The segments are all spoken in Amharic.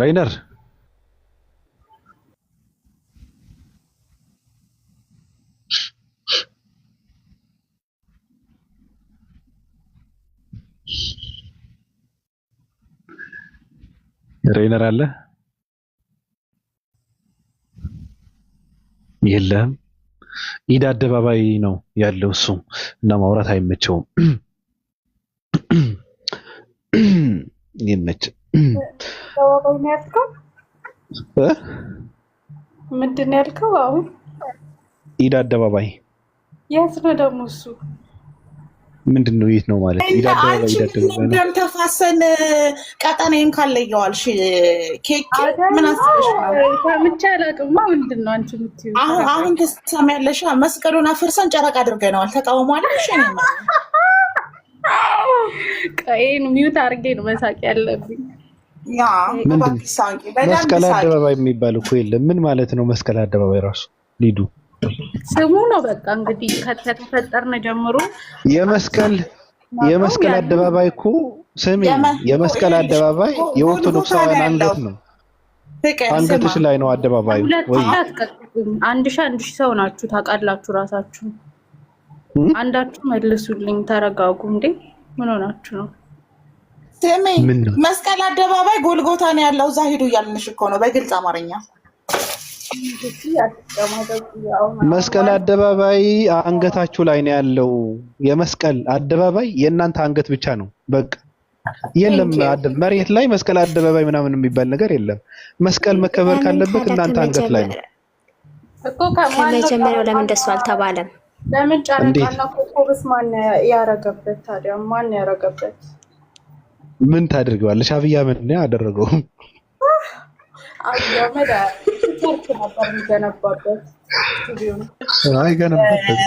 ራይነር ራይነር አለ የለም ኢድ አደባባይ ነው ያለው እሱ እና ማውራት አይመቸውም ይመች ምንድን ነው ያልከው? አሁን ኢድ አደባባይ የት ነው ደግሞ እሱ? ምንድን ነው የት ነው ማለት? ኢድ አደባባይ ኢድ አደባባይ ደም ተፋሰን ቀጠኔን ካለየዋልሽ ኬክ ምን አስበሽ ነው? ከምቻ አላውቅም። ምንድን ነው አንቺ የምትይው? አሁን ተሰሚያለሽ። መስቀሉን አፍርሰን ጨረቃ አድርገነዋል። ተቃውሟለሽ እኔ ቀይን ሚውት አድርጌ ነው መሳቅ ያለብኝ። ያ መስቀል አደባባይ የሚባል እኮ የለም። ምን ማለት ነው መስቀል አደባባይ? ራሱ ሊዱ ስሙ ነው በቃ እንግዲህ ከተፈጠርን ጀምሮ የመስቀል አደባባይ እኮ ስሚ፣ የመስቀል አደባባይ የኦርቶዶክሳውያን አንገት ነው። አንገትሽ ላይ ነው አደባባዩ። ወይ አንድ ሺህ ሰው ናችሁ ታውቃላችሁ ራሳችሁ። አንዳችሁ መልሱልኝ፣ ተረጋጉ። እንዴ ምን ሆናችሁ ነው? ስሚ መስቀል አደባባይ ጎልጎታ ነው ያለው። እዛ ሄዱ እያልንሽ እኮ ነው በግልጽ አማርኛ። መስቀል አደባባይ አንገታችሁ ላይ ነው ያለው። የመስቀል አደባባይ የእናንተ አንገት ብቻ ነው በቃ። የለም መሬት ላይ መስቀል አደባባይ ምናምን የሚባል ነገር የለም። መስቀል መከበር ካለበት እናንተ አንገት ላይ ነው እኮ። ከመጀመሪያው ለምን እንደሱ አልተባለም? ለምን ጨረቃና ኮከብስ ማን ያረገበት ታዲያ? ማን ያረገበት? ምን ታደርገዋለሽ? አብይ አህመድ ነው ያደረገው። አብይ አህመድ ቱርክ ነበር የሚገነባበት። አይ ገነባበት።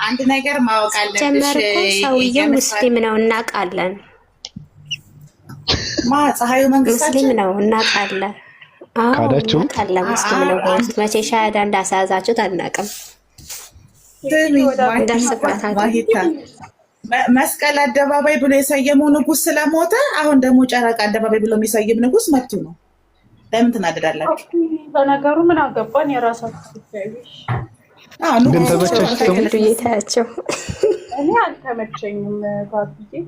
አንድ ነገር ማወቅ አለብሽ። ጀመርኩ ሰውየው ሙስሊም ነው እናውቃለን። ፀሐዩ መንግስታችን ሙስሊም ነው እናውቃለን። ካዳችሁ እናውቃለን ሙስሊም ነው። መቼ ሻሃዳ እንዳሳያዛችሁት አናውቅም። መስቀል አደባባይ ብሎ የሰየመው ንጉስ ስለሞተ አሁን ደግሞ ጨረቃ አደባባይ ብሎ የሚሰየም ንጉስ መጥቶ ነው። ለምን ትናደዳላችሁ? በነገሩ ምን አገባን? የራሳችሁ ጉዳይ። ግን ተመቸሽ? እኔ አልተመቸኝም ባብዬ።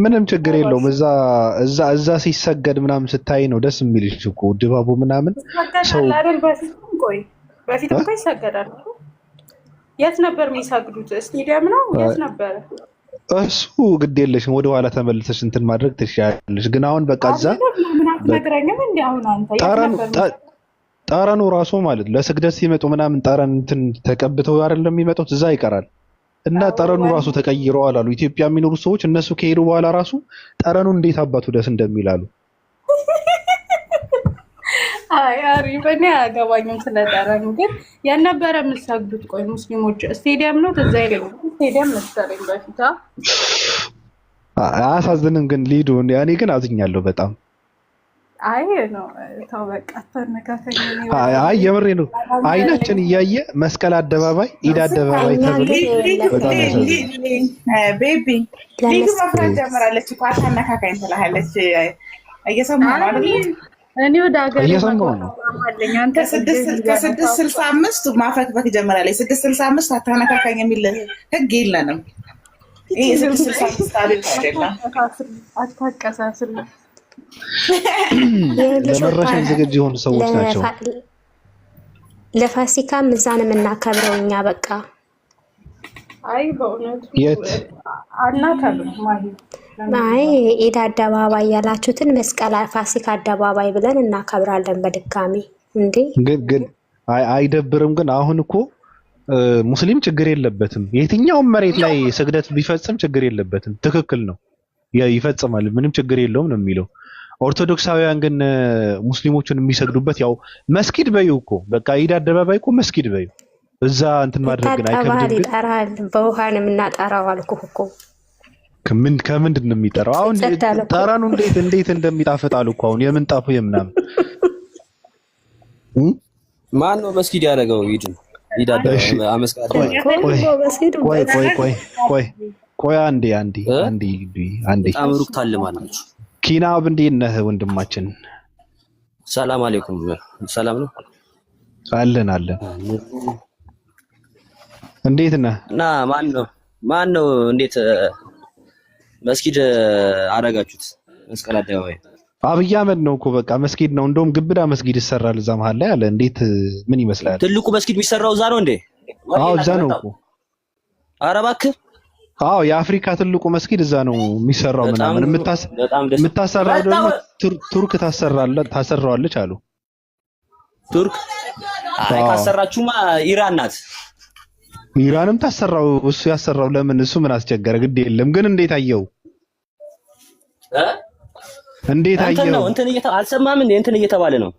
ምንም ችግር የለውም። እዛ ሲሰገድ ምናምን ስታይ ነው ደስ የሚልሽ እኮ ድባቡ ምናምን ሰው በፊት እኮ ይሰገዳል። የት ነበር የሚሰግዱት? ስቴዲየም ነው? የት ነበር እሱ? ግድ የለሽም ወደ ኋላ ተመልሰሽ እንትን ማድረግ ትችያለሽ። ግን አሁን በቃ እዛ ጠረኑ ራሱ ማለት ለስግደት ሲመጡ ምናምን ጠረን እንትን ተቀብተው አይደለም የሚመጡት፣ እዛ ይቀራል እና ጠረኑ ራሱ ተቀይረዋል አሉ ኢትዮጵያ የሚኖሩ ሰዎች። እነሱ ከሄዱ በኋላ ራሱ ጠረኑ እንዴት አባቱ ደስ እንደሚላሉ። አይ አሪፍ ነው። አያገባኝም ስለጠረኑ። ግን ያነበረ የምትሰግዱት ቆይ ሙስሊሞች ስቴዲየም ነው? ትዝ አይለኝም። ስቴዲየም መሰለኝ በፊት። አያሳዝንም? ግን ሊዱ እኔ ግን አዝኛለሁ በጣም። አይ ነው ተው በቃ ተነካከኝ። አይ የምሬ ነው። አይናችን እያየ መስቀል አደባባይ ኢድ አደባባይ ተብሎ በጣም ያሳዝናል። ቤቢ ሊዱ መፍራት ጀምራለች እኮ አታነካካኝ ትላለች። እየሰማሁ ነው አይደል? እኔ ወደ ሀገር ከ665 ማፈክፈክ ጀምራለች። 665 አታነካካኝ የሚል ህግ የለንም። ይሄ 665 አይደለም። አታቀሳስል። ለመረሻን ዝግጁ የሆኑ ሰዎች ናቸው። ለፋሲካም እዛ ነው የምናከብረው እኛ በቃ። አይ በእውነቱ የት አናከብርም ማለት አይ ኢድ አደባባይ ያላችሁትን መስቀል ፋሲካ አደባባይ ብለን እናከብራለን በድጋሚ። እንዴ ግን አይደብርም? ግን አሁን እኮ ሙስሊም ችግር የለበትም። የትኛውም መሬት ላይ ስግደት ቢፈጽም ችግር የለበትም። ትክክል ነው፣ ይፈጽማል፣ ምንም ችግር የለውም ነው የሚለው። ኦርቶዶክሳውያን ግን ሙስሊሞችን የሚሰግዱበት ያው መስጊድ በዩ እኮ በቃ ኢድ አደባባይ እኮ መስጊድ በዩ እዛ እንትን ማድረግ ግን አይከብድም። ይጠራል፣ በውሃ ነው የምናጠራው አልኩህ እኮ። ከምንድን ነው የሚጠራው? አሁን ጠረኑ እንዴት እንደሚጣፍጥ አሉ እኮ። አሁን የምንጣፉ የምናምን ማን ነው መስጊድ ያደረገው? ኢድ አመስጋኝ። ቆይ አንዴ በጣም ሩቅ ታልማላችሁ። ኪናብ እንዴት ነህ ወንድማችን? ሰላም አለይኩም። ሰላም ነው አለን። እንዴት ነህ? እና ማን ነው እንዴት መስጊድ አደረጋችሁት? መስቀል አደባባይ አብይ አህመድ ነው እኮ በቃ መስጊድ ነው። እንደውም ግብዳ መስጊድ ይሰራል እዛ መሀል ላይ አለ። እንዴት ምን ይመስላል? ትልቁ መስጊድ የሚሰራው እዛ ነው እንዴ? አዎ እዛ ነው እኮ። ኧረ እባክህ። አዎ የአፍሪካ ትልቁ መስጊድ እዛ ነው የሚሰራው። ምናምን የምታሰራው ደግሞ ቱርክ ታሰራዋለች አሉ። ቱርክ ካሰራችሁማ ኢራን ናት። ኢራንም ታሰራው። እሱ ያሰራው ለምን? እሱ ምን አስቸገረ? ግድ የለም ግን እንዴት አየው? እንዴት አየው? አልሰማም እንዴ? እንትን እየተባለ ነው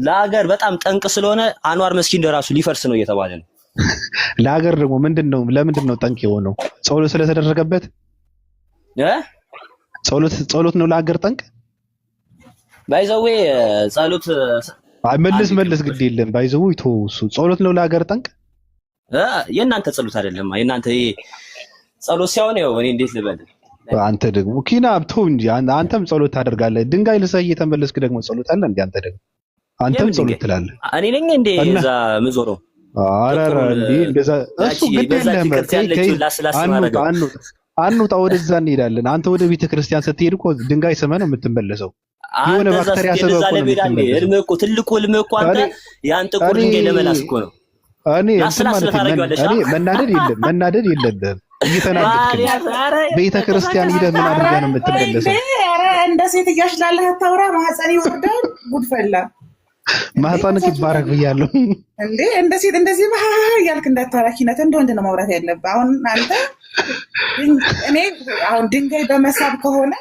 ለሀገር በጣም ጠንቅ ስለሆነ አንዋር መስጊድ ራሱ ሊፈርስ ነው እየተባለ ነው። ለሀገር ደግሞ ምንድነው? ለምንድን ነው ጠንቅ የሆነው? ጸሎት ስለተደረገበት ጸሎት ነው ለሀገር ጠንቅ። ባይዘዌ ጸሎት መልስ ግድ የለም ባይዘው ይቶ እሱ ጸሎት ነው ለሀገር ጠንቅ። የእናንተ ጸሎት አይደለም። የእናንተ ጸሎት ሲሆን ነው። እኔ እንዴት ልበል? አንተ ደግሞ ኪናብ ተው እንጂ አንተም ጸሎት ታደርጋለህ። ድንጋይ ልሰይ እየተመለስክ ደግሞ ጸሎት አለ እንዴ? አንተ ደግሞ አንተም ጸሎት ትላለህ። እኔ ነኝ እንዴ እዛ ምዞረው? አራራ እንዴ እንደዛ እሱ ግድ የለም። አንውጣ ወደዛ እንሄዳለን። አንተ ወደ ቤተ ክርስቲያን ስትሄድ እኮ ድንጋይ ስመህ ነው የምትመለሰው። የሆነ ባክቴሪያ ሰበብ ነው የምትመለሰው። እልምህ እኮ ትልቁ እልምህ እኮ አንተ ያን ጥቁር ድንጋይ ለመላስ እኮ ነው። እኔ መናደድ የለብህም። እየተናደድክ ቤተ ክርስቲያን ሄደህ ምን አድርገህ ነው የምትመለሰው? እንደ ሴት እያሽላለህ አታውራ። ማህፀን ይወርዳል። ጉድፈላ ማህፀንክ ይባረክ ብያለሁ እንዴ! እንደ ሴት እንደዚህ እያልክ እንዳታወራ። ኪነት እንደ ወንድ ነው ማውራት ያለብህ። አሁን አንተ እኔ አሁን ድንጋይ በመሳብ ከሆነ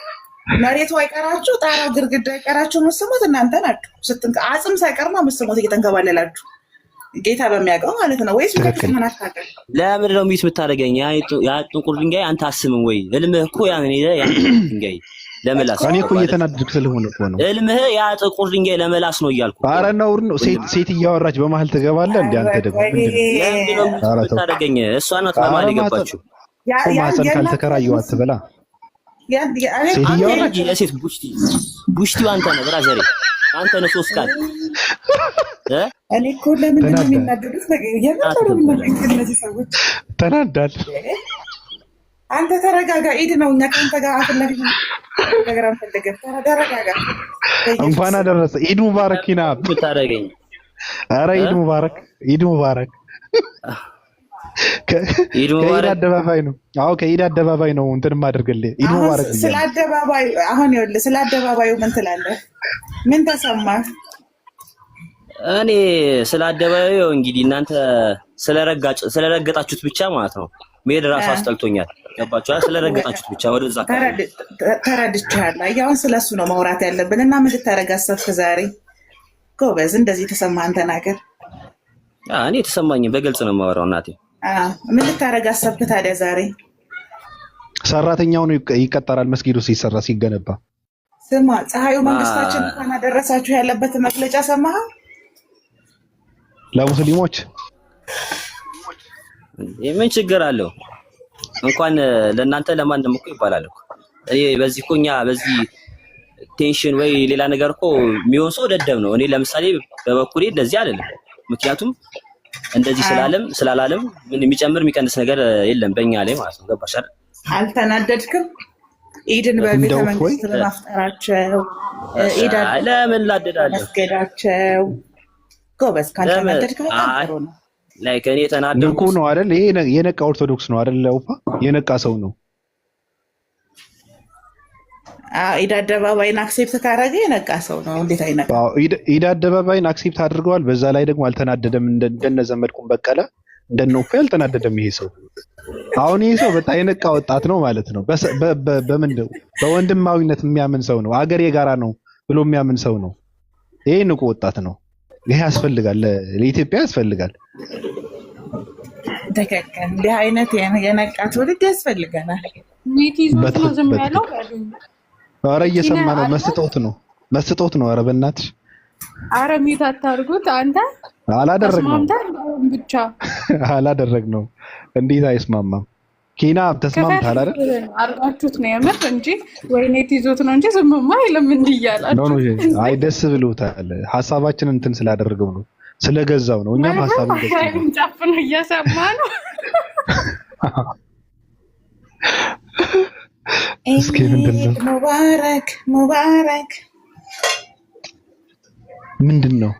መሬቱ አይቀራችሁ፣ ጣራው ግርግዳ አይቀራችሁ የምትስሙት እናንተ ናችሁ። አጽም ሳይቀር ነው የምትስሙት እየተንከባለላችሁ ጌታ በሚያውቀው ማለት ነው። ወይስ ምን አታውቅም? ለምን ነው ሚስ የምታደርገኝ? ያ ጥቁር ድንጋይ አንተ አስምም ወይ? እልምህ እኮ ያን ድንጋይ ለመላስ እኔ እኮ እየተናደድክ ስለሆነ እኮ ነው። እልምህ ያ ጥቁር ድንጋይ ለመላስ ነው እያልኩ። ኧረ ነውር ነው። ሴት እያወራች በመሀል ትገባለህ እንዴ? አንተ ደግሞ ለምን ነው የምታደርገኝ? እሷ ናት በመሀል የገባችው። ማህፀን ካልተከራየው አትበላ። ሴት እያወራች የሴት ቡሽቲ አንተ ነህ ብራዘሬ። አንተ ነህ ሶስት ቃል እኔ እኮ ለምን ነው የሚናደዱት? እነዚህ ሰዎች ተናዳል። አንተ ተረጋጋ። ኢድ ነው። እኛ ከአንተ ጋር አፍላፊ ነገር አንፈልግም። ተረጋጋ። እንኳን አደረሰ። ኢድ ሙባረክ ኪናብ ብታደርገኝ። ኧረ ኢድ ሙባረክ፣ ኢድ ሙባረክ። ከኢድ አደባባይ ነው። አዎ ከኢድ አደባባይ ነው እንትን ማድርግልህ። ኢድ ሙባረክ። ስለ አደባባይ አሁን ይኸውልህ፣ ስለ አደባባዩ ምን ትላለህ? ምን ተሰማህ? እኔ ስለ አደባባዩ እንግዲህ እናንተ ስለረገጣችሁት ብቻ ማለት ነው መሄድ ራሱ አስጠልቶኛል። ገባችሁ? ስለረገጣችሁት ብቻ ወደዛ ተረድቻለሁ። አሁን ስለሱ ነው ማውራት ያለብን። እና ምን ልታደርግ አሰብክ ዛሬ? ጎበዝ፣ እንደዚህ የተሰማህን ተናገር። እኔ የተሰማኝን በግልጽ ነው የማወራው እናቴ። ምን ልታደርግ አሰብክ ታዲያ ዛሬ? ሰራተኛው ነው ይቀጠራል መስጊዱ ሲገነባ። ስማ፣ ፀሐዩ መንግስታችን እንኳን አደረሳችሁ ያለበት መግለጫ ሰማህ? ለሙስሊሞች ምን ችግር አለው? እንኳን ለእናንተ ለማንም እኮ ይባላል እኮ። እኔ በዚህ እኮ እኛ በዚህ ቴንሽን ወይ ሌላ ነገር እኮ የሚሆን ሰው ደደብ ነው። እኔ ለምሳሌ በበኩሌ እንደዚህ አይደለም። ምክንያቱም እንደዚህ ስላላለም ምን የሚጨምር የሚቀንስ ነገር የለም በእኛ ላይ ማለት ነው። ገባሽ አይደል? አልተናደድክም? ኢድን በቤተ መንግስት በማፍጠራቸው ኢድ ለምን ላደዳለሁ? መስገዳቸው ጎበዝ። ካልተናደድክ በጣም ጥሩ ነው። ላይክ እኔ ተናደድኩ ነው አይደል? ይሄ የነቃ ኦርቶዶክስ ነው አይደል? ለውፋ የነቃ ሰው ነው። ኢድ አደባባይን አክሴፕት ካረገ የነቃ ሰው ነው። እንዴት አይነቃ? ኢድ አደባባይን አክሴፕት አድርገዋል። በዛ ላይ ደግሞ አልተናደደም። እንደነ ዘመድኩን በቀለ እንደነ ኦፋ አልተናደደም። ይሄ ሰው አሁን ይሄ ሰው በጣም የነቃ ወጣት ነው ማለት ነው። በምንድነው? በወንድማዊነት የሚያምን ሰው ነው። አገር የጋራ ነው ብሎ የሚያምን ሰው ነው። ይሄ ንቁ ወጣት ነው። ይሄ ያስፈልጋል፣ ለኢትዮጵያ ያስፈልጋል። ተከከል እንዲህ አይነት የነቃ ትውልድ ያስፈልገናል። ኧረ እየሰማ ነው። መስጦት ነው። ኧረ በእናትሽ ኧረ ሚት አታርጉት። አንተ አላደረግነው ብቻ አላደረግነው። እንዴት አይስማማም? ኪና ተስማምታል አይደል? አርጋችሁት ነው የምር እንጂ ወይኔት ይዞት ነው እንጂ ዝምማ አይልም እንዲህ እያላችሁ። አይ ደስ ብሎታል። ሀሳባችንን እንትን ስላደረገው ነው ስለገዛው ነው። እኛም ሀሳቡን ገዝተን ጫፍን እያሰማ ነው። እስኪ ምንድነው ሙባረክ ምንድነው?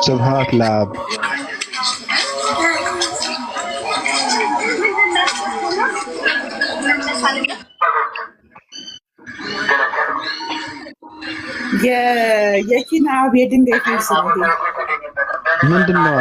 ስብሃት ላብ የኪና አብ የድንጋይ ፌስ ነው። ምንድነው?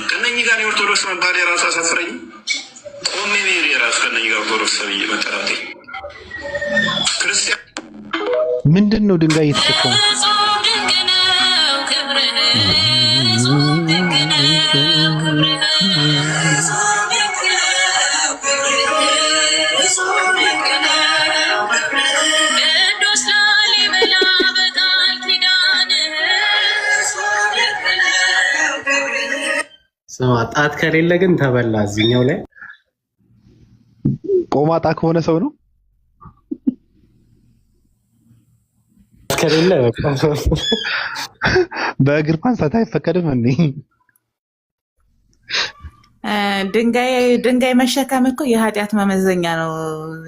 ከነኚህ ጋር የኦርቶዶክስ መባል የራሱ አሳፍረኝ። ቆሜ ብሄር የራሱ ከነኚህ ጋር ኦርቶዶክስ ተብዬ መጠራቴ ክርስቲያን ምንድን ነው? ድንጋይ እየተሸከሙ ጣት ከሌለ ግን ተበላ። እዚህኛው ላይ ቆማጣ ከሆነ ሰው ነው ከሌለ በእግር ማንሳት አይፈቀድም እንዴ? ድንጋይ መሸከም እኮ የኃጢአት መመዘኛ ነው።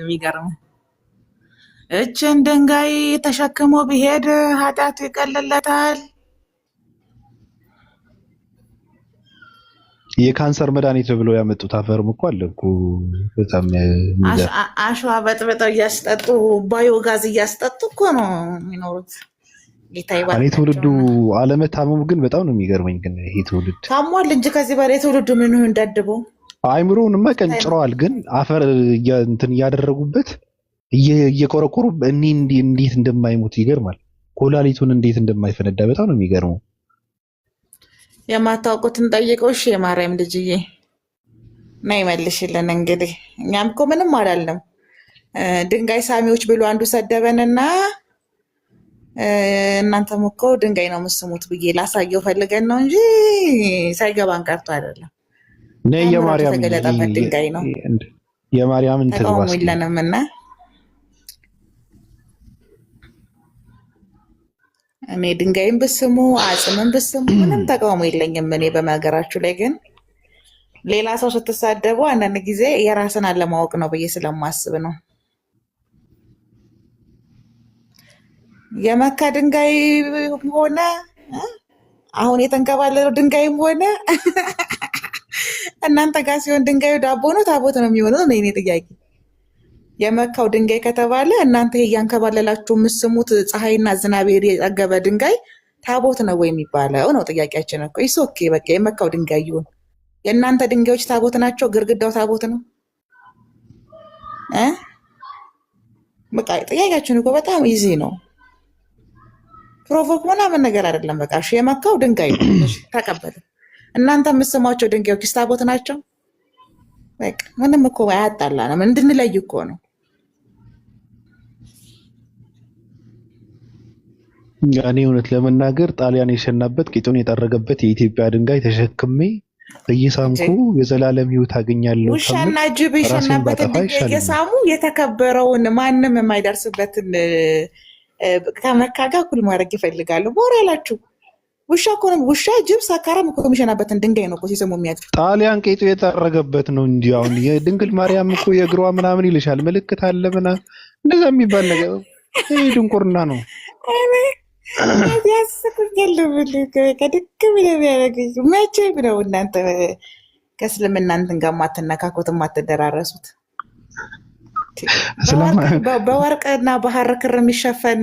የሚገርም እችን ድንጋይ ተሸክሞ ቢሄድ ኃጢአቱ ይቀልለታል። የካንሰር መድኃኒት ብለው ያመጡት አፈርም እኮ አለ እኮ በጣም አሸዋ በጥብጠው እያስጠጡ ባዮጋዝ እያስጠጡ እኮ ነው የሚኖሩት። እኔ ትውልዱ አለመታመሙ ግን በጣም ነው የሚገርመኝ። ግን ይሄ ትውልድ ታሟል እንጂ ከዚህ በላይ ትውልዱ ምን ይሁን እንዳድበው አይምሮውንማ ቀንጭረዋል። ግን አፈር እንትን እያደረጉበት እየቆረቆሩ እንዴት እንደማይሞት ይገርማል። ኮላሊቱን እንዴት እንደማይፈነዳ በጣም ነው የሚገርመው። የማታውቁትን ጠይቀው። እሺ የማርያም ልጅዬ እና ይመልሽልን። እንግዲህ እኛም እኮ ምንም አላልንም። ድንጋይ ሳሚዎች ብሎ አንዱ ሰደበንና እናንተም እኮ ድንጋይ ነው የምትስሙት ብዬ ላሳየው ፈልገን ነው እንጂ ሳይገባን ቀርቶ አይደለም። የማርያም ተገለጠበት ድንጋይ ነው። የማርያምን ተቃውሞ የለንም እና እኔ ድንጋይም ብስሙ አጽምም ብስሙ ምንም ተቃውሞ የለኝም። እኔ በመገራችሁ ላይ ግን ሌላ ሰው ስትሳደቡ አንዳንድ ጊዜ የራስን አለማወቅ ነው ብዬ ስለማስብ ነው። የመካ ድንጋይ ሆነ አሁን የተንከባለለው ድንጋይም ሆነ እናንተ ጋር ሲሆን ድንጋዩ ዳቦ ነው ታቦት ነው የሚሆነው ነው የኔ ጥያቄ። የመካው ድንጋይ ከተባለ እናንተ እያንከባለላችሁ የምትስሙት ፀሐይና ዝናብ የጠገበ ድንጋይ ታቦት ነው ወይ የሚባለው ነው ጥያቄያችን እኮ። ኦኬ በቃ የመካው ድንጋይ ይሁን። የእናንተ ድንጋዮች ታቦት ናቸው፣ ግርግዳው ታቦት ነው። በቃ ጥያቄያችን እኮ በጣም ኢዚ ነው። ፕሮቮክ ምናምን ነገር አይደለም። በቃ እሺ የመካው ድንጋይ ነው ተቀበለ። እናንተ የምትስሟቸው ድንጋዮች ታቦት ናቸው። በቃ ምንም እኮ አያጣላንም፣ እንድንለይ እኮ ነው። እኔ እውነት ለመናገር ጣሊያን የሸናበት ቂጡን የጠረገበት የኢትዮጵያ ድንጋይ ተሸክሜ እየሳምኩ የዘላለም ሕይወት አገኛለሁ። ውሻና ጅብ የሸናበትን ድንጋይ እየሳሙ የተከበረውን ማንም የማይደርስበትን ከመካ ጋር እኩል ማድረግ ይፈልጋሉ። ሞራላችሁ ውሻ እኮ ነው። ውሻ ጅብ ሰካራም እኮ የሚሸናበትን ድንጋይ ነው እኮ ሲሰሙ የሚያድሩ። ጣሊያን ቄጡ የጠረገበት ነው እንጂ አሁን የድንግል ማርያም እኮ የእግሯ ምናምን ይልሻል ምልክት አለ ምናምን እንደዛ የሚባል ነገር ይሄ ድንቁርና ነው። ያስቁኛል ከድክም የሚያደርግ መቼ ነው እናንተ ከእስልምና እንትን ጋር ማትነካኮት ማትደራረሱት? በወርቅና በሐር ክር የሚሸፈን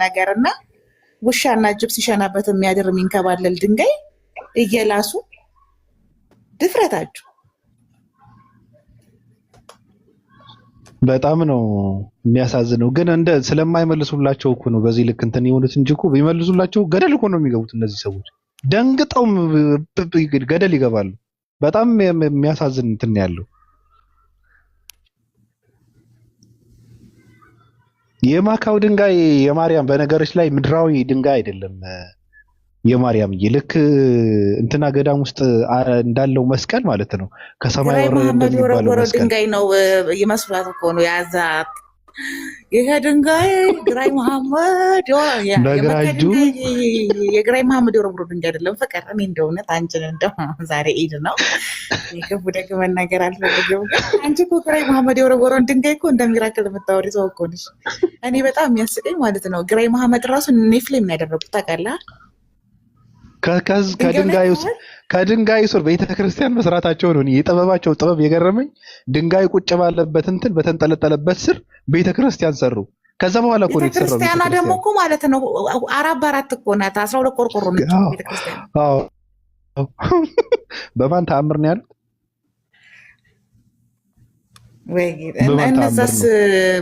ነገርና ውሻና ጅብ ሲሸናበት የሚያድር የሚንከባለል ድንጋይ እየላሱ ድፍረታችሁ በጣም ነው የሚያሳዝነው። ግን እንደ ስለማይመልሱላቸው እኮ ነው በዚህ ልክ እንትን የሆኑት እንጂ እኮ ቢመልሱላቸው ገደል እኮ ነው የሚገቡት። እነዚህ ሰዎች ደንግጠው ገደል ይገባሉ። በጣም የሚያሳዝን እንትን ያለው የማካው ድንጋይ የማርያም በነገሮች ላይ ምድራዊ ድንጋይ አይደለም። የማርያም ልክ እንትና ገዳም ውስጥ እንዳለው መስቀል ማለት ነው። ከሰማይ ግራኝ ወረደ መሐመድ እንደሚባለው የወረወረው መስቀል ድንጋይ ነው ይመስሏት እኮ ነው ያዛት። ይሄ ድንጋይ ግራኝ መሐመድ በግራ የመካ እጁ ድንጋይ የግራኝ መሐመድ የወረወረው ድንጋይ አይደለም። ፍቅር እኔ እንደ እውነት አንቺን እንደው ዛሬ ኢድ ነው የክፉ ደግ መናገር አልፈልግም፣ ግን አንቺ እኮ ግራኝ መሐመድ የወረወረውን ድንጋይ እኮ እንደሚራክል የምታወሪ ሰው እኮ ነሽ። እኔ በጣም የሚያስቀኝ ማለት ነው ግራኝ መሐመድ ራሱ ኔፍሌም ነው ያደረጉት ታውቃለህ? ከድንጋይ ስር ቤተክርስቲያን መስራታቸው ነው የጥበባቸው ጥበብ የገረመኝ። ድንጋይ ቁጭ ባለበት እንትን በተንጠለጠለበት ስር ቤተክርስቲያን ሰሩ። ከዛ በኋላ እኮ ነው የተሰራው። ቤተክርስቲያኗ ደግሞ እኮ ማለት ነው 4 እኮ ናት። 12 ቆርቆሮ ነች ቤተክርስቲያን። አዎ በማን ተአምር ነው ያሉት? ወይ እነዛስ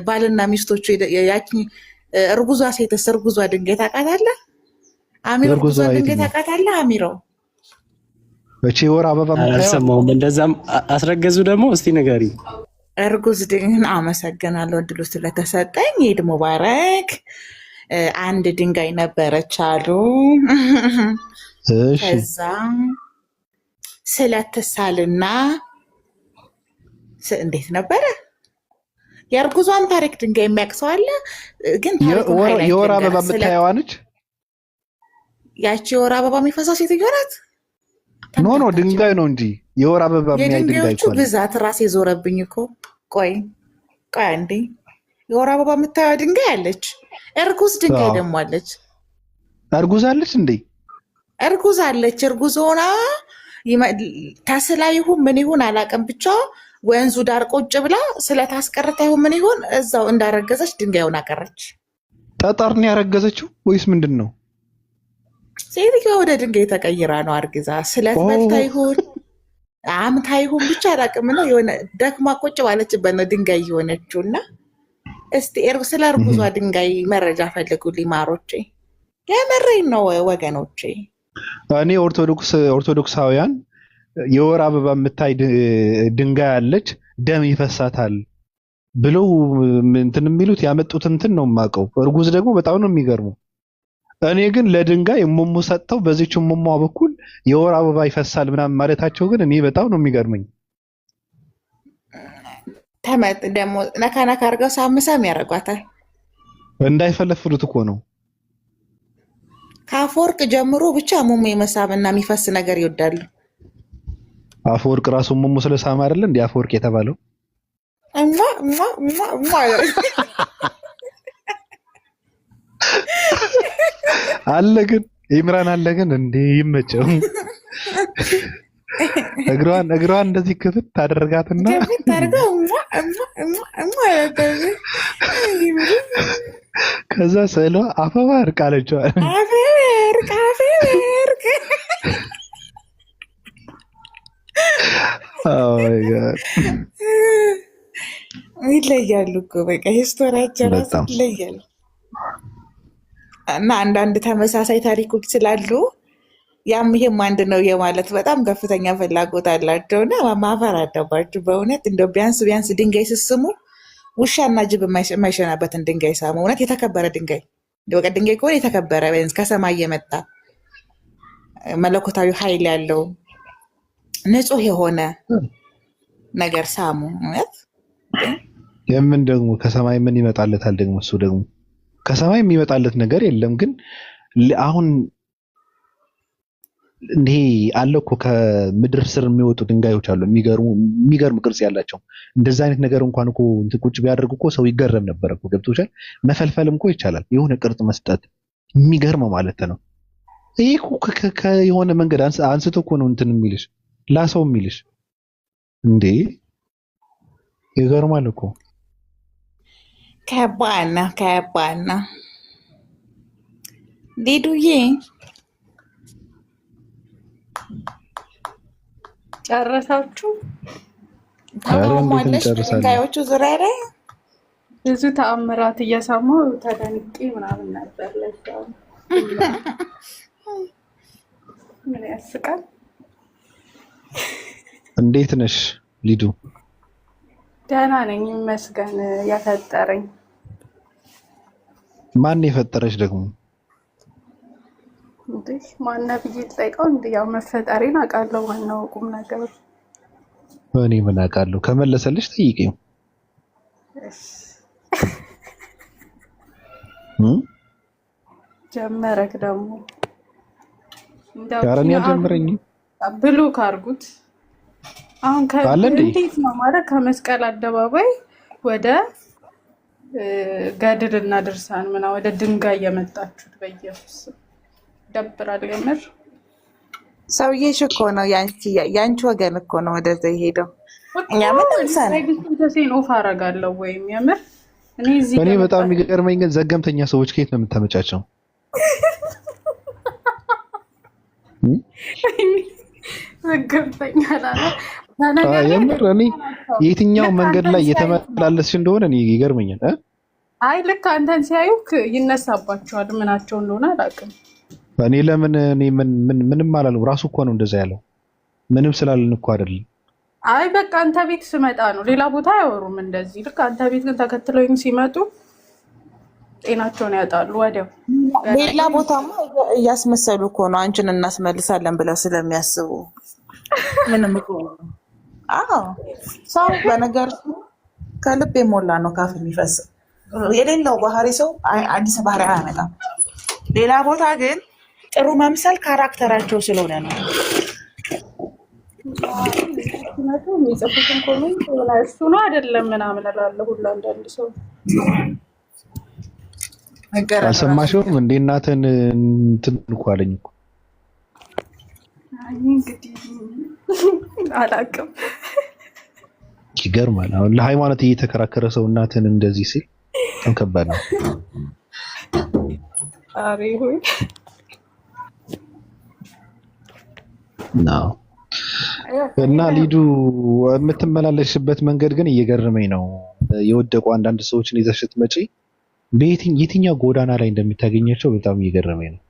ባልና ሚስቶቹ ያቺ እርጉዟ ሴትስ እርጉዟ ድንጋይ ታውቃታለህ? አሚሮ እርጉዟ ድንጋይ ታውቃታለህ? አሚሮ እቺ ወር አበባ አልሰማሁም። እንደዛም አስረገዙ ደግሞ እስቲ ንገሪ። እርጉዝ ድንጋይ አመሰግናለሁ እድሉ ስለተሰጠኝ። ኢድ ሙባረክ። አንድ ድንጋይ ነበረች አሉ። እሺ ከዛ ስለትሳልና እንዴት ነበረ የእርጉዟን ታሪክ ድንጋይ የሚያውቅ ሰው አለ? ግን የወር አበባ የምታየዋ ነች ያቺ የወር አበባ የሚፈሳው ሴትዮ ናት። ኖ ድንጋይ ነው እንጂ የወር አበባ የሚያይ ድንጋይ የድንጋዮቹ ብዛት ራሴ ዞረብኝ እኮ። ቆይ አንዴ የወር አበባ የምታየዋ ድንጋይ አለች፣ እርጉዝ ድንጋይ ደግሞ አለች። እርጉዝ አለች እንዴ? እርጉዝ አለች። እርጉዝ ሆና ተስላ ይሁን ምን ይሁን አላውቅም፣ ብቻ ወንዙ ዳር ቁጭ ብላ ስለታስቀርታ ይሁን ምን ይሁን እዛው እንዳረገዘች ድንጋዩን አቀረች። ጠጠር ነው ያረገዘችው ወይስ ምንድን ነው? ሴትዮዋ ወደ ድንጋይ ተቀይራ ነው አርግዛ። ስለት በልታ ይሁን አምታ ይሁን ብቻ አላውቅም ነው የሆነ ደክማ ቁጭ ባለችበት ነው ድንጋይ የሆነችው። እና እስቲ ስለ እርጉዟ ድንጋይ መረጃ ፈልጉልኝ ማሮቼ፣ የመረኝ ነው ወገኖቼ። እኔ ኦርቶዶክሳውያን የወር አበባ የምታይ ድንጋይ አለች ደም ይፈሳታል ብለው እንትን የሚሉት ያመጡት እንትን ነው የማውቀው። እርጉዝ ደግሞ በጣም ነው የሚገርመው። እኔ ግን ለድንጋይ እሙሙ ሰጥተው በዚህች እሙሟ በኩል የወር አበባ ይፈሳል ምናምን ማለታቸው ግን እኔ በጣም ነው የሚገርመኝ። ተመጥ ደግሞ ነካነካ አድርገው ሳምሳም ያደርጓታል። እንዳይፈለፍሉት እኮ ነው። ከአፈወርቅ ጀምሮ ብቻ ሙሙ የመሳብ እና የሚፈስ ነገር ይወዳሉ። አፈወርቅ ራሱ ሙሙ ስለሳም አይደለ እንዴ አፈወርቅ የተባለው? አለ ግን ኢምራን አለ ግን እንዴ ይመቸው። እግሯን እንደዚህ ክፍት ታደርጋትና ከዛ ስዕሏ አበባ እርቅ አለችው። ይለያሉ እኮ በቃ ሂስቶሪያቸው ራሱ ይለያሉ። እና አንዳንድ ተመሳሳይ ታሪኮች ስላሉ ያም ይሄም አንድ ነው የማለት በጣም ከፍተኛ ፍላጎት አላቸው። እና ማፈር አለባችሁ በእውነት እንደው ቢያንስ ድንጋይ ስስሙ ውሻና ጅብ የማይሸናበትን ድንጋይ ሳሙ። እውነት የተከበረ ድንጋይ በቃ ድንጋይ ከሆነ የተከበረ ከሰማይ የመጣ መለኮታዊ ኃይል ያለው ንጹህ የሆነ ነገር ሳሙ። እውነት የምን ደግሞ ከሰማይ ምን ይመጣለታል? ደግሞ እሱ ደግሞ ከሰማይ የሚመጣለት ነገር የለም። ግን አሁን እንዲህ አለ እኮ ከምድር ስር የሚወጡ ድንጋዮች አሉ፣ የሚገርም ቅርጽ ያላቸው። እንደዛ አይነት ነገር እንኳን እኮ እንትን ቁጭ ቢያደርግ እኮ ሰው ይገረም ነበር እኮ። ገብቶሻል? መፈልፈልም እኮ ይቻላል፣ የሆነ ቅርጽ መስጠት የሚገርም ማለት ነው። ይሄ እኮ የሆነ መንገድ አንስቶ እኮ ነው እንትን የሚልሽ ላሰው የሚልሽ እንዴ! ይገርማል እኮ። ከባድ ነው ሊዱዬ። ጨረሳችሁ? ድንጋዮቹ ዙሪያ ላይ ብዙ ተአምራት እየሰማሁ ተደንቄ ምናምን ነበር። ለዛው ምን ያስቃል። እንዴት ነሽ ሊዱ? ደህና ነኝ ይመስገን። ያፈጠረኝ ማን የፈጠረሽ ደግሞ? እንዴ ማን ብዬ ልጠይቀው? እንዴ ያው መፈጠሬን አውቃለሁ። ዋናው ቁም ነገር እኔ ምን አውቃለሁ? ከመለሰልሽ ጠይቂው። ጀመረክ ደግሞ ያረኛ ጀመረኝ ብሎ ካርጉት አሁን እንዴት ነው ማለት ከመስቀል አደባባይ ወደ ገድልና ድርሳን ምና ወደ ድንጋይ የመጣችሁት በኢየሱስ ደብራል። የምር ሰውዬሽ እኮ ነው ያንቺ ወገን እኮ ነው ወደዛ የሄደው። እኛ ምን ተሰን ኦፍ አደርጋለሁ ወይም የምር እኔ በጣም የሚገርመኝ ግን ዘገምተኛ ሰዎች ከየት ነው የምታመጫቸው? ዘገምተኛ የምር እኔ የትኛው መንገድ ላይ እየተመላለስሽ እንደሆነ እኔ ይገርመኛል። አይ ልክ አንተን ሲያዩክ ይነሳባቸዋል። ምናቸው እንደሆነ አላውቅም። እኔ ምንም አላለው። ራሱ እኮ ነው እንደዛ ያለው። ምንም ስላልን እኮ አይደለም። አይ በቃ አንተ ቤት ስመጣ ነው፣ ሌላ ቦታ አያወሩም እንደዚህ። ልክ አንተ ቤት ግን ተከትለውኝ ሲመጡ ጤናቸውን ያጣሉ ወዲያው። ሌላ ቦታማ እያስመሰሉ እኮ ነው አንቺን እናስመልሳለን ብለው ስለሚያስቡ። ምንም እኮ ሰው በነገር ከልብ የሞላ ነው ካፍ የሚፈስ የሌለው ባህሪ ሰው አዲስ ባህሪ አያመጣም። ሌላ ቦታ ግን ጥሩ መምሰል ካራክተራቸው ስለሆነ ነው። የሚጽፉትን ኮሜንት እሱ ነው አይደለም ምናምን እላለሁ ሁሉ አንዳንድ ሰው አልሰማሽውም እንዴ? እናትን እንትን እኮ አለኝ እኮ። አይ እንግዲህ አላውቅም። ይገርማል። አሁን ለሃይማኖት እየተከራከረ ሰው እናትን እንደዚህ ሲል በጣም ከባድ ነው። አሬ ሆይ ነው እና ሊዱ የምትመላለሽበት መንገድ ግን እየገረመኝ ነው። የወደቁ አንዳንድ ሰዎችን ይዘሽ ስትመጪ የትኛው ጎዳና ላይ እንደምታገኛቸው በጣም እየገረመኝ ነው።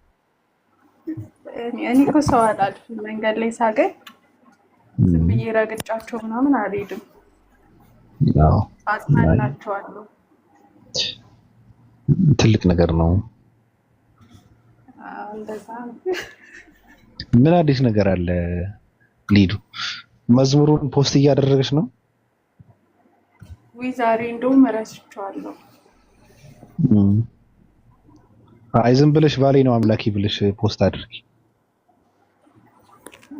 እኔ እኮ ሰው አላልፍም። መንገድ ላይ ሳገኝ ዝም ብዬ ረግጫቸው ምናምን አልሄድም። አጽናናቸዋለሁ። ትልቅ ነገር ነው። እንደዛ ነው። ምን አዲስ ነገር አለ ሊዱ? መዝሙሩን ፖስት እያደረገች ነው? ወይ ዛሬ እንደውም እረስቸዋለሁ። አይ ዝም ብለሽ ባሌ ነው አምላኪ ብለሽ ፖስት አድርጊ።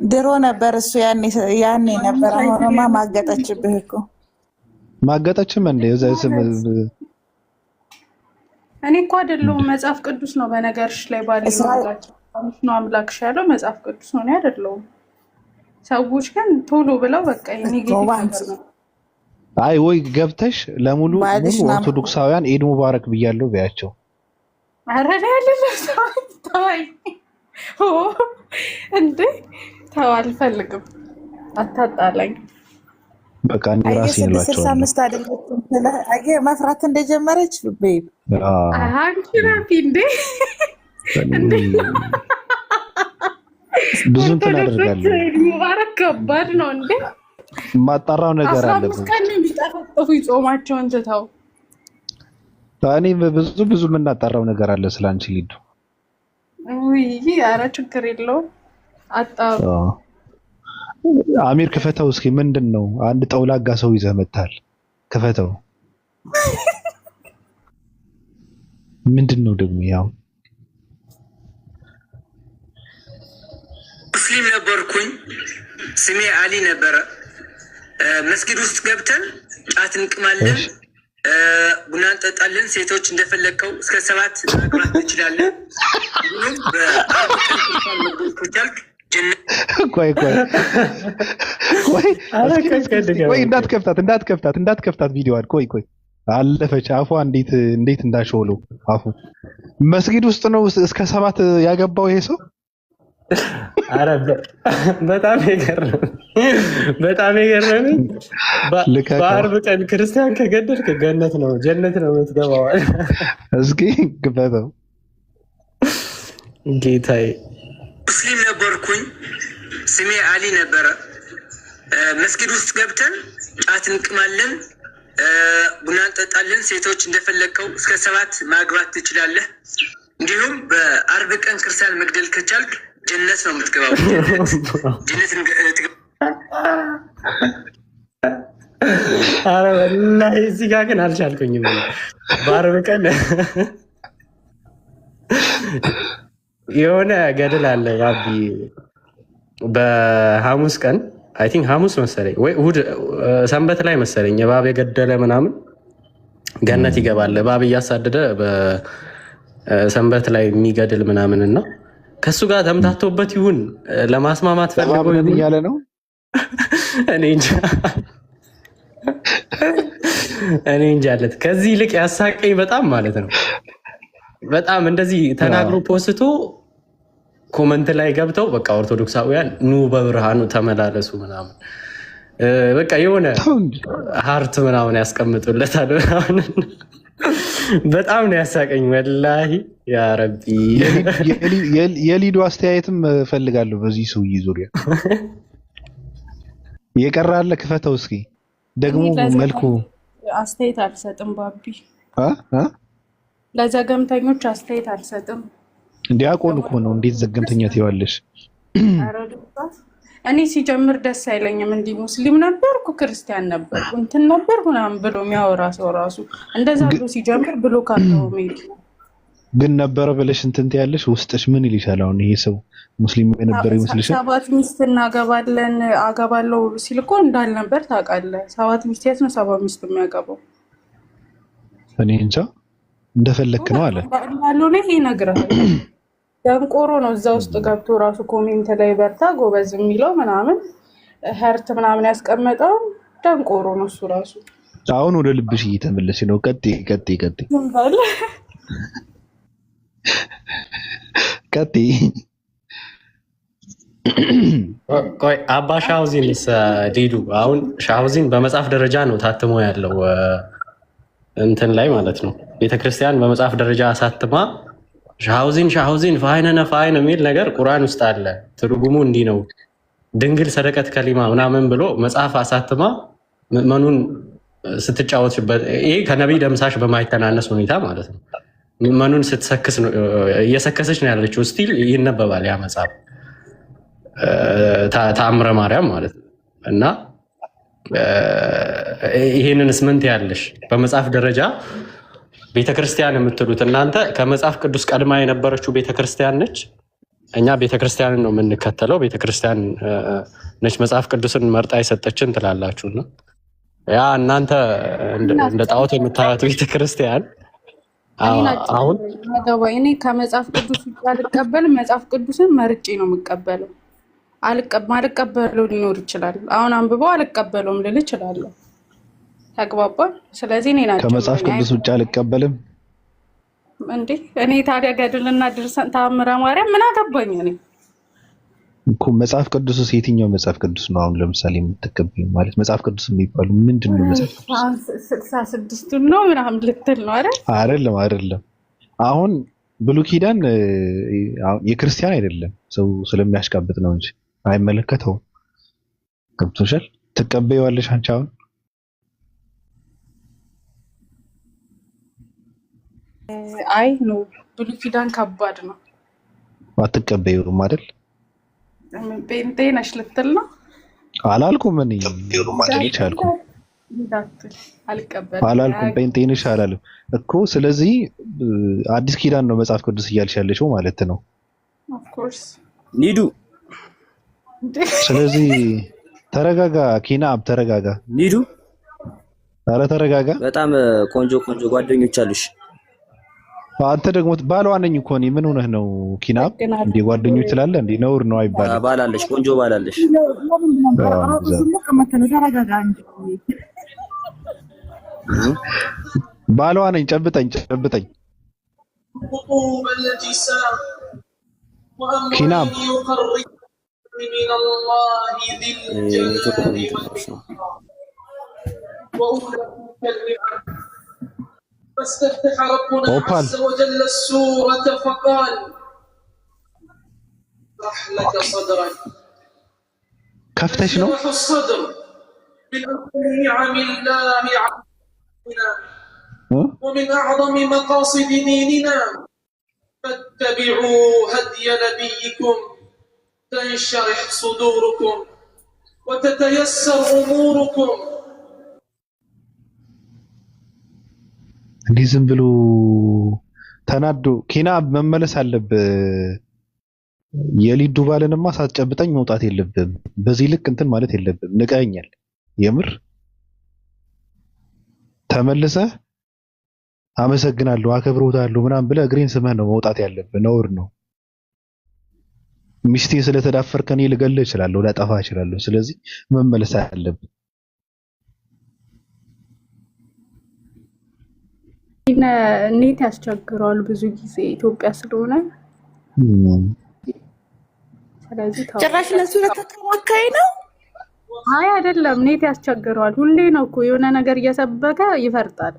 ድሮ ነበር እሱ ያኔ ነበር። አሁንማ ማገጠችብህ እኮ። ማገጠችም እንደ እኔ እኮ አይደለሁም መጽሐፍ ቅዱስ ነው በነገርሽ ላይ ባሌ ነው አምላክሽ ያለው መጽሐፍ ቅዱስ ነው። እኔ አይደለሁም። ሰዎች ግን ቶሎ ብለው በቃ ኔጌቲቭ ነው። አይ ወይ ገብተሽ ለሙሉ ኦርቶዶክሳውያን ኢድ ሙባረክ ብያለሁ በያቸው። አረዳ ያለለሳይ እንዴ ተው፣ አልፈልግም፣ አታጣላኝ። በቃ ራሴ ይላቸው 65 አይደለም አገ መፍራት እንደጀመረች ቤብ አንቺ ራፊ እንዴ ብዙ እንትን አደርጋለሁ። ሙባረክ ከባድ ነው እንዴ። ማጣራው ነገር አለ። 15 ቀን የሚጣፈጡ ይጾማቸውን ትተው ታኒ ብዙ የምናጣራው ነገር አለ ስላንቺ ሊዱ። ውይ ኧረ ችግር የለውም አጣሩ። አሚር ክፈተው እስኪ። ምንድነው? አንድ ጠውላጋ ሰው ይዘህ መጣል። ክፈተው። ምንድነው ደግሞ? ያው ሙስሊም ነበርኩኝ። ስሜ አሊ ነበረ። መስጊድ ውስጥ ገብተን ጫት እንቅማለን፣ ቡና እንጠጣለን። ሴቶች እንደፈለግከው እስከ 7 ማግባት ትችላለህ። ሁሉም በአርብ ቆይ እንዳትከፍታት ቪዲዮዋን። ቆይ አለፈች። አፏ እንዴት እንዳሾለው አፉ። መስጊድ ውስጥ ነው እስከ 7 ያገባው ይሄ ሰው። አረ በጣም የገረመኝ በአርብ ቀን ክርስቲያን ከገደልክ ገነት ነው ጀነት ነው የምትገባው። እስኪ ግበተው ጌታዬ። ሙስሊም ነበርኩኝ። ስሜ አሊ ነበረ። መስጊድ ውስጥ ገብተን ጫት እንቅማለን፣ ቡና እንጠጣለን። ሴቶች እንደፈለግከው እስከ 7 ማግባት ትችላለህ። እንዲሁም በአርብ ቀን ክርስቲያን መግደል ከቻልክ ጀነት ነው የምትገባው። ኧረ ወላሂ እዚህ ጋር ግን አልቻልኩኝም። በአርብ ቀን የሆነ ገድል አለ ባቢ። በሐሙስ ቀን አይ ቲንክ ሐሙስ መሰለኝ ወይ እሑድ ሰንበት ላይ መሰለኝ እባብ የገደለ ምናምን ገነት ይገባል። እባብ እያሳደደ በሰንበት ላይ የሚገድል ምናምን እና ከሱ ጋር ተምታቶበት ይሁን ለማስማማት ፈልጎ ይሁን እያለ ነው። እኔ እንጃለት። ከዚህ ይልቅ ያሳቀኝ በጣም ማለት ነው በጣም እንደዚህ ተናግሮ ፖስቶ ኮመንት ላይ ገብተው በቃ ኦርቶዶክሳውያን ኑ በብርሃኑ ተመላለሱ ምናምን በቃ የሆነ ሀርት ምናምን ያስቀምጡለታል ምናምን። በጣም ነው ያሳቀኝ ወላሂ። ያ ረቢ የሊዱ አስተያየትም ፈልጋለሁ በዚህ ሰውዬ ዙሪያ። የቀራለ ክፈተው እስኪ ደግሞ መልኩ አስተያየት አልሰጥም ባቢ። ለዘገምተኞች አስተያየት አልሰጥም። ዲያቆን እኮ ነው። እንዴት ዘገምተኛ ትይዋለሽ? እኔ ሲጀምር ደስ አይለኝም። እንዲህ ሙስሊም ነበርኩ ክርስቲያን ነበርኩ እንትን ነበርኩ ምናምን ብሎ የሚያወራ ሰው ራሱ እንደዛ ብሎ ሲጀምር ብሎ ካለው ሜድ ግን ነበረ ብለሽ እንትን ትያለሽ። ውስጥሽ ምን ይልሻል? አሁን ይሄ ሰው ሙስሊም የነበረ ይመስልሻል? 7 ሚስት እናገባለን አገባለሁ ሲል እኮ እንዳልነበር ታውቃለህ። 7 ሚስት የት ነው 7 ሚስት የሚያገባው? እኔ እንጃ እንደፈለክ ነው አለ እንዳለው ነው ይነግራል። ደንቆሮ ነው። እዛ ውስጥ ገብቶ ራሱ ኮሜንት ላይ በርታ ጎበዝ የሚለው ምናምን ሀርት ምናምን ያስቀመጠው ደንቆሮ ነው እሱ ራሱ። አሁን ወደ ልብሽ እየተመለሽ ነው። ቀጥይ ቆይ አባ ሻውዚንስ ዲዱ አሁን ሻውዚን በመጽሐፍ ደረጃ ነው ታትሞ ያለው እንትን ላይ ማለት ነው። ቤተክርስቲያን በመጽሐፍ ደረጃ አሳትማ ሻውዚን ፋይነነ ፋይን የሚል ነገር ቁርአን ውስጥ አለ። ትርጉሙ እንዲህ ነው፣ ድንግል ሰደቀት ከሊማ ምናምን ብሎ መጽሐፍ አሳትማ ምዕመኑን ስትጫወትበት፣ ይሄ ከነቢይ ደምሳሽ በማይተናነስ ሁኔታ ማለት ነው። ምዕመኑን ስትሰክስ እየሰከሰች ነው ያለችው። ስቲል ይነበባል ያ መጽሐፍ ተአምረ ማርያም ማለት ነው። እና ይሄንንስ ምን ትያለሽ? በመጽሐፍ ደረጃ ቤተክርስቲያን የምትሉት እናንተ ከመጽሐፍ ቅዱስ ቀድማ የነበረችው ቤተክርስቲያን ነች። እኛ ቤተክርስቲያንን ነው የምንከተለው። ቤተክርስቲያን ነች መጽሐፍ ቅዱስን መርጣ የሰጠችን ትላላችሁና ያ እናንተ እንደ ጣዖት የምታዩት ቤተክርስቲያን አሁን እኔ ከመጽሐፍ ቅዱስ ውጭ አልቀበልም። መጽሐፍ ቅዱስን መርጬ ነው የምቀበለው። አልቀበለው ሊኖር ይችላል። አሁን አንብበው አልቀበለውም ልል እችላለሁ። ተግባባን። ስለዚህ እኔ ናቸው ከመጽሐፍ ቅዱስ ውጭ አልቀበልም እንዴ? እኔ ታዲያ ገድልና ድርሰት ተአምረ ማርያም ምን አገባኝ? እኔ እኮ መጽሐፍ ቅዱስ የትኛው መጽሐፍ ቅዱስ ነው አሁን ለምሳሌ የምትቀበይው? ማለት መጽሐፍ ቅዱስ የሚባሉ ምንድን ነው? መጽሐፍ ቅዱስ 66 ነው ምናምን ልትል ነው አይደል? አይደለም። አሁን ብሉይ ኪዳን የክርስቲያን አይደለም፣ ሰው ስለሚያሽቃብጥ ነው እንጂ አይመለከተውም። ገብቶሻል? ትቀበይዋለሽ አንቺ አሁን? አይ ነው ብሉይ ኪዳን ከባድ ነው። አትቀበይውም አይደል? ጴንጤ ነሽ ልትል ነው? አላልኩም። እኔ አላልኩም ጴንጤ ነሽ አላልኩም እኮ። ስለዚህ አዲስ ኪዳን ነው መጽሐፍ ቅዱስ እያልሽ ያለሽው ማለት ነው። ኒዱ ስለዚህ ተረጋጋ፣ ኪናብ ተረጋጋ። ኒዱ ኧረ ተረጋጋ። በጣም ቆንጆ ጓደኞች አሉሽ። አንተ ደግሞ ባሏ ነኝ እኮ እኔ። ምን ሆነህ ነው ኪናብ? እንደ ጓደኞች ትላለህ እንዴ? ነውር ነው አይባልም። ባላለሽ ቆንጆ ባላለሽ ባሏ ነኝ። ጨብጠኝ وأمر ኪናብ يقربني من الله ذي الجلال والإكرام وأولئك النعم. فاستفتح ربنا ኦፓል عز وجل السورة فقال اشرح لك صدرك ከፍተሽ ነው يشرح الصدر من أكبر نعم الله علينا ومن أعظم مقاصد ديننا فاتبعوا هدي نبيكم تنشرح صدوركم وتتيسر أموركم. እንዲህ ዝም ብሎ ተናዶ ኪናብ መመለስ አለብህ። የሊዱ ባልንማ ሳትጨብጠኝ መውጣት የለብህም። በዚህ ልክ እንትን ማለት የለብህም። ንቀኸኛል። የምር ተመልሰህ አመሰግናለሁ አከብሮታለሁ ምናምን ብለህ እግሬን ስመህ ነው መውጣት ያለብህ። ነውር ነው። ሚስቴ ስለተዳፈርከ እኔ ልገልህ እችላለሁ፣ ላጠፋ እችላለሁ። ስለዚህ መመለስ አለብህ። ኔት ያስቸግረዋል ብዙ ጊዜ ኢትዮጵያ ስለሆነ፣ ስለዚህ ጭራሽ ለሱ ለተከራካይ ነው። አይ አይደለም፣ ኔት ያስቸግረዋል። ሁሌ ነው እኮ የሆነ ነገር እየሰበከ ይፈርጣል።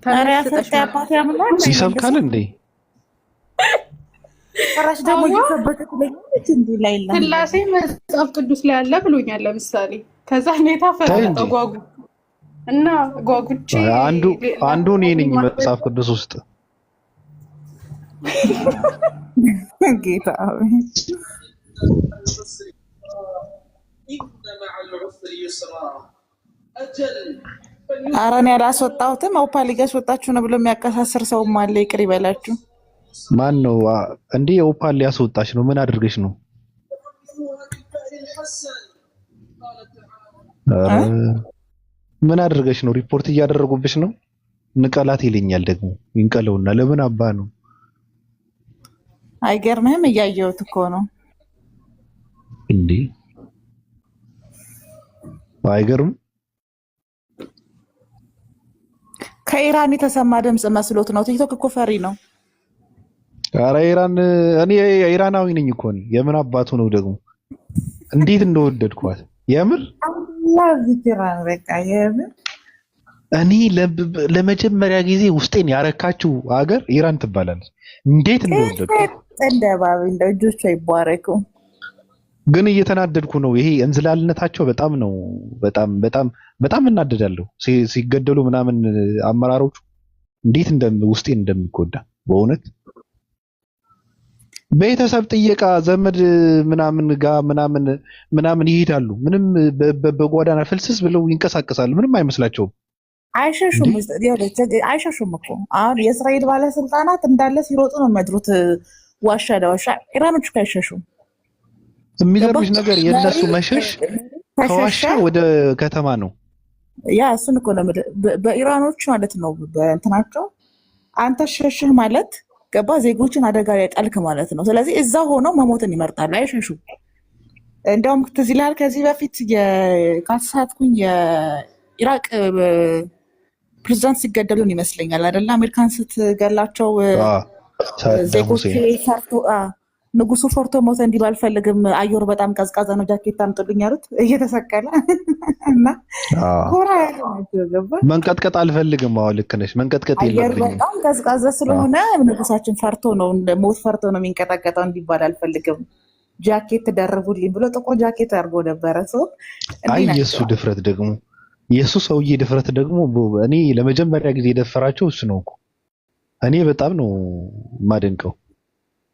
ኧረ ያፈርጣ አባት ያምላክ ይሰብካል እንዴ? ጭራሽ ደግሞ እየሰበከ ትለኛለች እንዴ? ላይላ ስላሴ መጽሐፍ ቅዱስ ላይ አለ ብሎኛል ለምሳሌ። ከዛ ኔታ ፈርጣ ጓጉ እና ጓጉቼ አንዱ እኔ ነኝ መጽሐፍ ቅዱስ ውስጥ ጌታ ኧረ እኔ ያላስወጣሁትም ኦፓል ሊያስወጣችሁ ነው ብሎ የሚያቀሳስር ሰውም አለ። ይቅር ይበላችሁ። ማን ነው እንዴ? ኦፓል ሊያስወጣሽ ነው? ምን አድርገሽ ነው? ምን አድርገሽ ነው? ሪፖርት እያደረጉብሽ ነው? ንቀላት ይለኛል ደግሞ። ይንቀለውና ለምን አባ ነው? አይገርምህም? እያየሁት እኮ ነው እንዴ። አይገርም? ከኢራን የተሰማ ድምፅ መስሎት ነው። ቲክቶክ እኮ ፈሪ ነው። ኧረ ኢራን፣ እኔ ኢራናዊ ነኝ እኮ ነኝ። የምን አባቱ ነው ደግሞ? እንዴት እንደወደድኳት የምር ኢራን በቃ የምር እኔ ለመጀመሪያ ጊዜ ውስጤን ያረካችው ሀገር ኢራን ትባላለች። እንዴት እንደወደድኳት እንደባብ እንደ እጆቿ ይባረኩ። ግን እየተናደድኩ ነው። ይሄ እንዝላልነታቸው በጣም ነው። በጣም እናደዳለሁ ሲገደሉ ምናምን አመራሮቹ እንዴት ውስጤን እንደሚጎዳ በእውነት። ቤተሰብ ጥየቃ ዘመድ ምናምን ጋር ምናምን ይሄዳሉ። ምንም በጓዳና ፍልስስ ብለው ይንቀሳቀሳሉ። ምንም አይመስላቸውም። አይሸሹም እኮ አሁን የእስራኤል ባለስልጣናት እንዳለ ሲሮጡ ነው የሚያድሩት ዋሻ ለዋሻ። ኢራኖች እኮ አይሸሹም። የሚገርምሽ ነገር የእነሱ መሸሽ ከዋሻ ወደ ከተማ ነው። ያ እሱን እኮ ነው በኢራኖች ማለት ነው። በእንትናቸው አንተ ሸሽህ ማለት ገባ ዜጎችን አደጋ ላይ ጣልክ ማለት ነው። ስለዚህ እዛ ሆነው መሞትን ይመርጣሉ፣ አይሸሹም። እንዲያውም ትዝ ይልሃል ከዚህ በፊት ካልተሳሳትኩኝ የኢራቅ ፕሬዚዳንት ሲገደሉን ይመስለኛል አይደለ? አሜሪካን ስትገላቸው ዜጎች ንጉሱ ፈርቶ ሞተ እንዲህ ባልፈልግም አየሩ በጣም ቀዝቃዛ ነው ጃኬት አምጡልኝ ያሉት እየተሰቀለ እና ኮራ ያለው መንቀጥቀጥ አልፈልግም። አዎ ልክ ነሽ። መንቀጥቀጥ የለብኝም። በጣም ቀዝቃዛ ስለሆነ ንጉሳችን ፈርቶ ነው ሞት ፈርቶ ነው የሚንቀጠቀጠው እንዲባል አልፈልግም ጃኬት ደርቡልኝ ብሎ ጥቁር ጃኬት አድርጎ ነበረ ሰው። አይ የሱ ድፍረት ደግሞ የሱ ሰውዬ ድፍረት ደግሞ እኔ ለመጀመሪያ ጊዜ የደፈራቸው እሱ ነው እኮ። እኔ በጣም ነው የማደንቀው።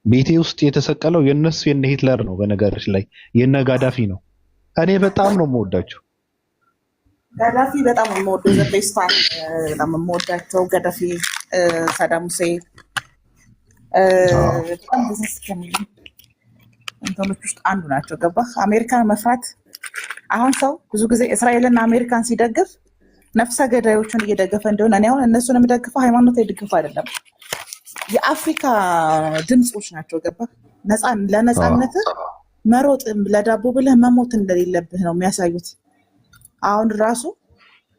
ቤቴ ውስጥ የተሰቀለው የነሱ የነ ሂትለር ነው። በነገሮች ላይ የነ ጋዳፊ ነው። እኔ በጣም ነው የምወዳቸው። ጋዳፊ በጣም የምወደው ዘቤስታን በጣም የምወዳቸው ጋዳፊ፣ ሳዳም ሁሴን በጣም ብዙ ከሚሉ እንትኖች ውስጥ አንዱ ናቸው። ገባህ? አሜሪካን መፍራት አሁን ሰው ብዙ ጊዜ እስራኤልና አሜሪካን ሲደግፍ ነፍሰ ገዳዮችን እየደገፈ እንደሆነ እኔ አሁን እነሱን የምደግፈው ሃይማኖት የድግፍ አይደለም። የአፍሪካ ድምፆች ናቸው። ገባህ? ለነፃነት መሮጥ ለዳቦ ብለህ መሞት እንደሌለብህ ነው የሚያሳዩት። አሁን ራሱ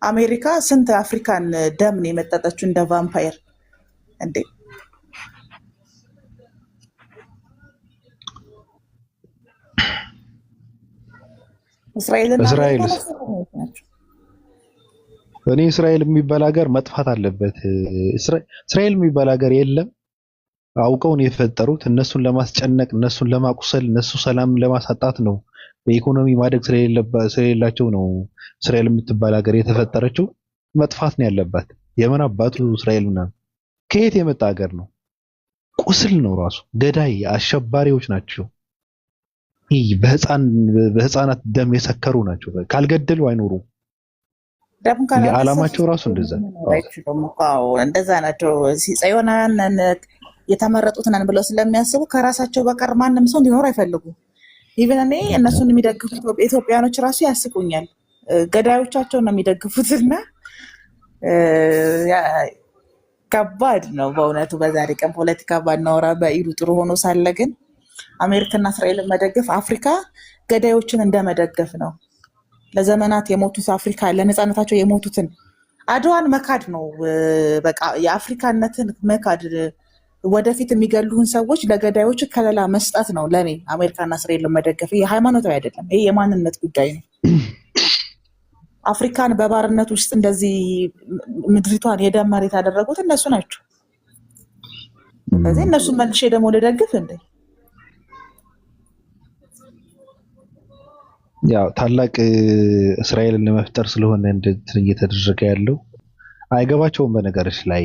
አሜሪካ ስንት አፍሪካን ደም ነው የመጠጠችው እንደ ቫምፓየር እንዴ! እስራኤልና አሜሪካ እስራኤልስ ናቸው። እኔ እስራኤል የሚባል ሀገር መጥፋት አለበት። እስራኤል የሚባል ሀገር የለም። አውቀው ነው የፈጠሩት። እነሱን ለማስጨነቅ፣ እነሱን ለማቁሰል፣ እነሱ ሰላም ለማሳጣት ነው። በኢኮኖሚ ማደግ ስለሌላቸው ነው እስራኤል የምትባል ሀገር የተፈጠረችው። መጥፋት ነው ያለባት። የምን አባቱ እስራኤል ምናምን ከየት የመጣ ሀገር ነው? ቁስል ነው ራሱ። ገዳይ አሸባሪዎች ናቸው። ይህ በህፃናት ደም የሰከሩ ናቸው። ካልገደሉ አይኖሩም። ደግሞ የዓላማቸው ራሱ እንደዛ እንደዛ ናቸው። ጽዮናውያን የተመረጡት ነን ብለው ስለሚያስቡ ከራሳቸው በቀር ማንም ሰው እንዲኖር አይፈልጉም። ኢቨን እኔ እነሱን የሚደግፉት ኢትዮጵያኖች ራሱ ያስቁኛል። ገዳዮቻቸውን ነው የሚደግፉትና ከባድ ነው በእውነቱ። በዛሬ ቀን ፖለቲካ ባናወራ በኢዱ ጥሩ ሆኖ ሳለ ግን አሜሪካና እስራኤልን መደገፍ አፍሪካ ገዳዮችን እንደመደገፍ ነው። ለዘመናት የሞቱት አፍሪካ ለነፃነታቸው የሞቱትን አድዋን መካድ ነው። በቃ የአፍሪካነትን መካድ፣ ወደፊት የሚገሉህን ሰዎች ለገዳዮች ከለላ መስጠት ነው። ለእኔ አሜሪካና እስራኤልን መደገፍ ይሄ ሃይማኖታዊ አይደለም፣ ይሄ የማንነት ጉዳይ ነው። አፍሪካን በባርነት ውስጥ እንደዚህ ምድሪቷን የደም መሬት ያደረጉት እነሱ ናቸው። ስለዚህ እነሱን መልሼ ደግሞ ልደግፍ እንዴ? ያው ታላቅ እስራኤልን ለመፍጠር ስለሆነ እንትን እየተደረገ ያለው አይገባቸውም። በነገሮች ላይ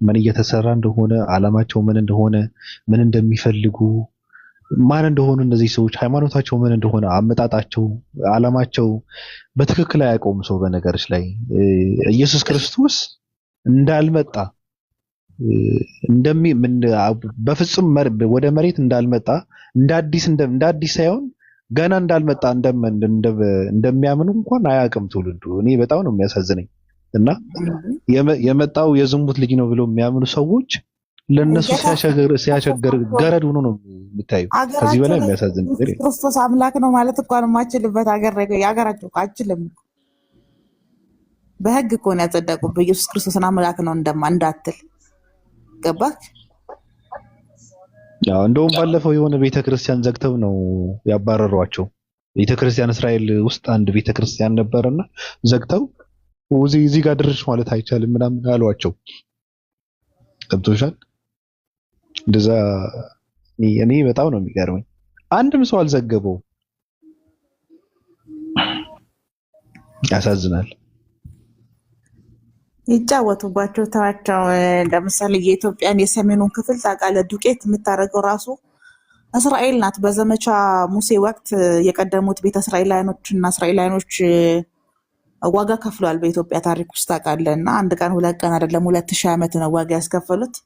ምን እየተሰራ እንደሆነ፣ አላማቸው ምን እንደሆነ፣ ምን እንደሚፈልጉ፣ ማን እንደሆኑ እነዚህ ሰዎች ሃይማኖታቸው ምን እንደሆነ፣ አመጣጣቸው፣ አላማቸው በትክክል አያውቀውም ሰው። በነገሮች ላይ ኢየሱስ ክርስቶስ እንዳልመጣ በፍጹም ወደ መሬት እንዳልመጣ እንደ አዲስ ሳይሆን ገና እንዳልመጣ እንደሚያምኑ እንኳን አያውቅም ትውልዱ። እኔ በጣም ነው የሚያሳዝነኝ። እና የመጣው የዝሙት ልጅ ነው ብለው የሚያምኑ ሰዎች ለነሱ ሲያሸገር ገረድ ሆኖ ነው የምታዩ። ከዚህ በላይ የሚያሳዝን ነገር የለም። ክርስቶስ አምላክ ነው ማለት እንኳን የማችልበት ሀገር ነው የሀገራቸው። አችልም በህግ እኮ ነው ያጸደቁት። በኢየሱስ ክርስቶስን አምላክ ነው እንዳትል ገባክ? ያው እንደውም ባለፈው የሆነ ቤተክርስቲያን ዘግተው ነው ያባረሯቸው። ቤተክርስቲያን እስራኤል ውስጥ አንድ ቤተክርስቲያን ነበርና ዘግተው እዚህ ጋር ድርሽ ማለት አይቻልም ምናምን አሏቸው። ገብቶሻል? እንደዛ እኔ በጣም ነው የሚገርመኝ። አንድም ሰው አልዘገበው። ያሳዝናል። ይጫወቱባቸው ተዋቸው። ለምሳሌ የኢትዮጵያን የሰሜኑን ክፍል ታውቃለህ? ዱቄት የምታደርገው ራሱ እስራኤል ናት። በዘመቻ ሙሴ ወቅት የቀደሙት ቤተ እስራኤላውያኖች እና እስራኤላውያኖች ዋጋ ከፍለዋል በኢትዮጵያ ታሪክ ውስጥ ታውቃለህ። እና አንድ ቀን 2 ቀን አይደለም 2000 ዓመት ነው ዋጋ ያስከፈሉት።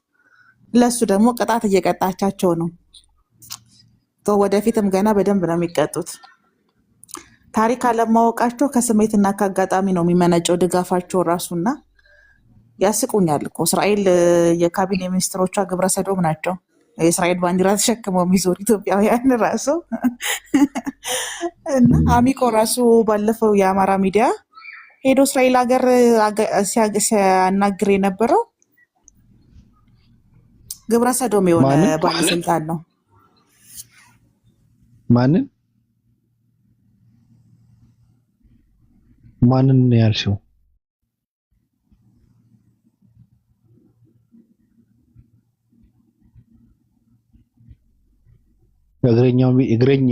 ለሱ ደግሞ ቅጣት እየቀጣቻቸው ነው። ወደፊትም ገና በደንብ ነው የሚቀጡት። ታሪክ አለማወቃቸው ከስሜትና ከአጋጣሚ ነው የሚመነጨው ድጋፋቸው ራሱና ያስቁኛል እኮ። እስራኤል የካቢኔ ሚኒስትሮቿ ግብረ ሰዶም ናቸው። የእስራኤል ባንዲራ ተሸክመው የሚዞሩ ኢትዮጵያውያን ራሱ እና አሚኮ ራሱ ባለፈው የአማራ ሚዲያ ሄዶ እስራኤል ሀገር ሲያናግር የነበረው ግብረ ሰዶም የሆነ ባለስልጣን ነው። ማንን ያልሽው?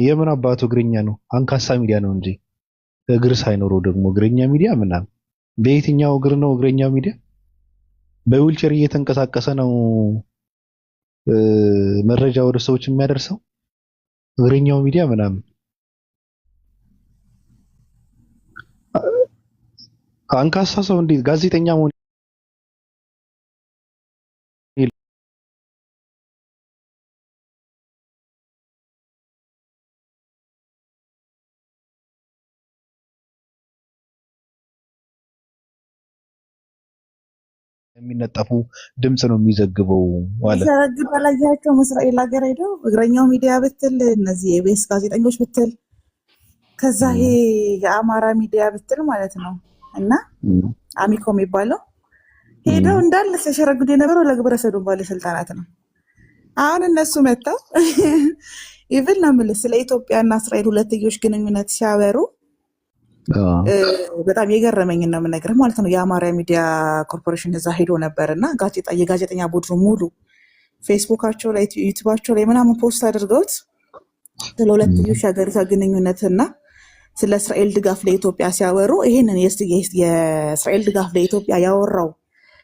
የምን አባቱ እግረኛ ነው? አንካሳ ሚዲያ ነው እንጂ እግር ሳይኖረው ደግሞ እግረኛ ሚዲያ ምናምን። በየትኛው እግር ነው እግረኛ ሚዲያ? በዊልቸር እየተንቀሳቀሰ ነው መረጃ ወደ ሰዎች የሚያደርሰው። እግረኛው ሚዲያ ምናምን አንካሳ ሰው እንዴት ጋዜጠኛ መሆን የሚነጠፉ ድምጽ ነው የሚዘግበው ማለት ተረግጦ ላያቸው እስራኤል ሀገር ሄደው እግረኛው ሚዲያ ብትል እነዚህ የቤስ ጋዜጠኞች ብትል ከዛ ይሄ የአማራ ሚዲያ ብትል ማለት ነው እና አሚኮ የሚባለው ሄደው እንዳለ ሲያሸረግዱ የነበረው ለግብረ ሰዶም ባለስልጣናት ነው። አሁን እነሱ መጥተው ኢቭን ነው የምልህ ስለ ኢትዮጵያና እስራኤል ሁለትዮሽ ግንኙነት ሲያበሩ በጣም የገረመኝ ነው የምነግርህ ማለት ነው። የአማራ ሚዲያ ኮርፖሬሽን እዛ ሄዶ ነበር እና የጋዜጠኛ ቡድኑ ሙሉ ፌስቡካቸው ላይ ዩቲዩባቸው ላይ ምናምን ፖስት አድርገውት ስለ ሁለትዮሽ ሀገሪቷ ግንኙነትና ስለ እስራኤል ድጋፍ ለኢትዮጵያ ሲያወሩ ይሄንን የእስራኤል ድጋፍ ለኢትዮጵያ ያወራው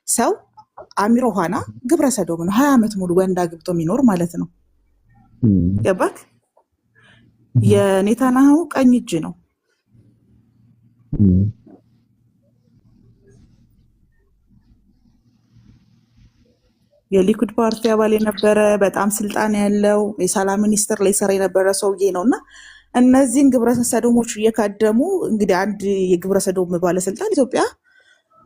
ሰው አሚር ኦሃና ግብረ ሰዶም ነው። 20 ዓመት ሙሉ ወንድ አግብቶ የሚኖር ማለት ነው። ገባክ? የኔታንያሁ ቀኝ እጅ ነው። የሊኩድ ፓርቲ አባል የነበረ በጣም ስልጣን ያለው የሰላም ሚኒስትር ላይ ሰራ የነበረ ሰውዬ ነው እና እነዚህን ግብረ ሰዶሞች እየካደሙ እንግዲህ አንድ የግብረ ሰዶም ባለስልጣን ኢትዮጵያ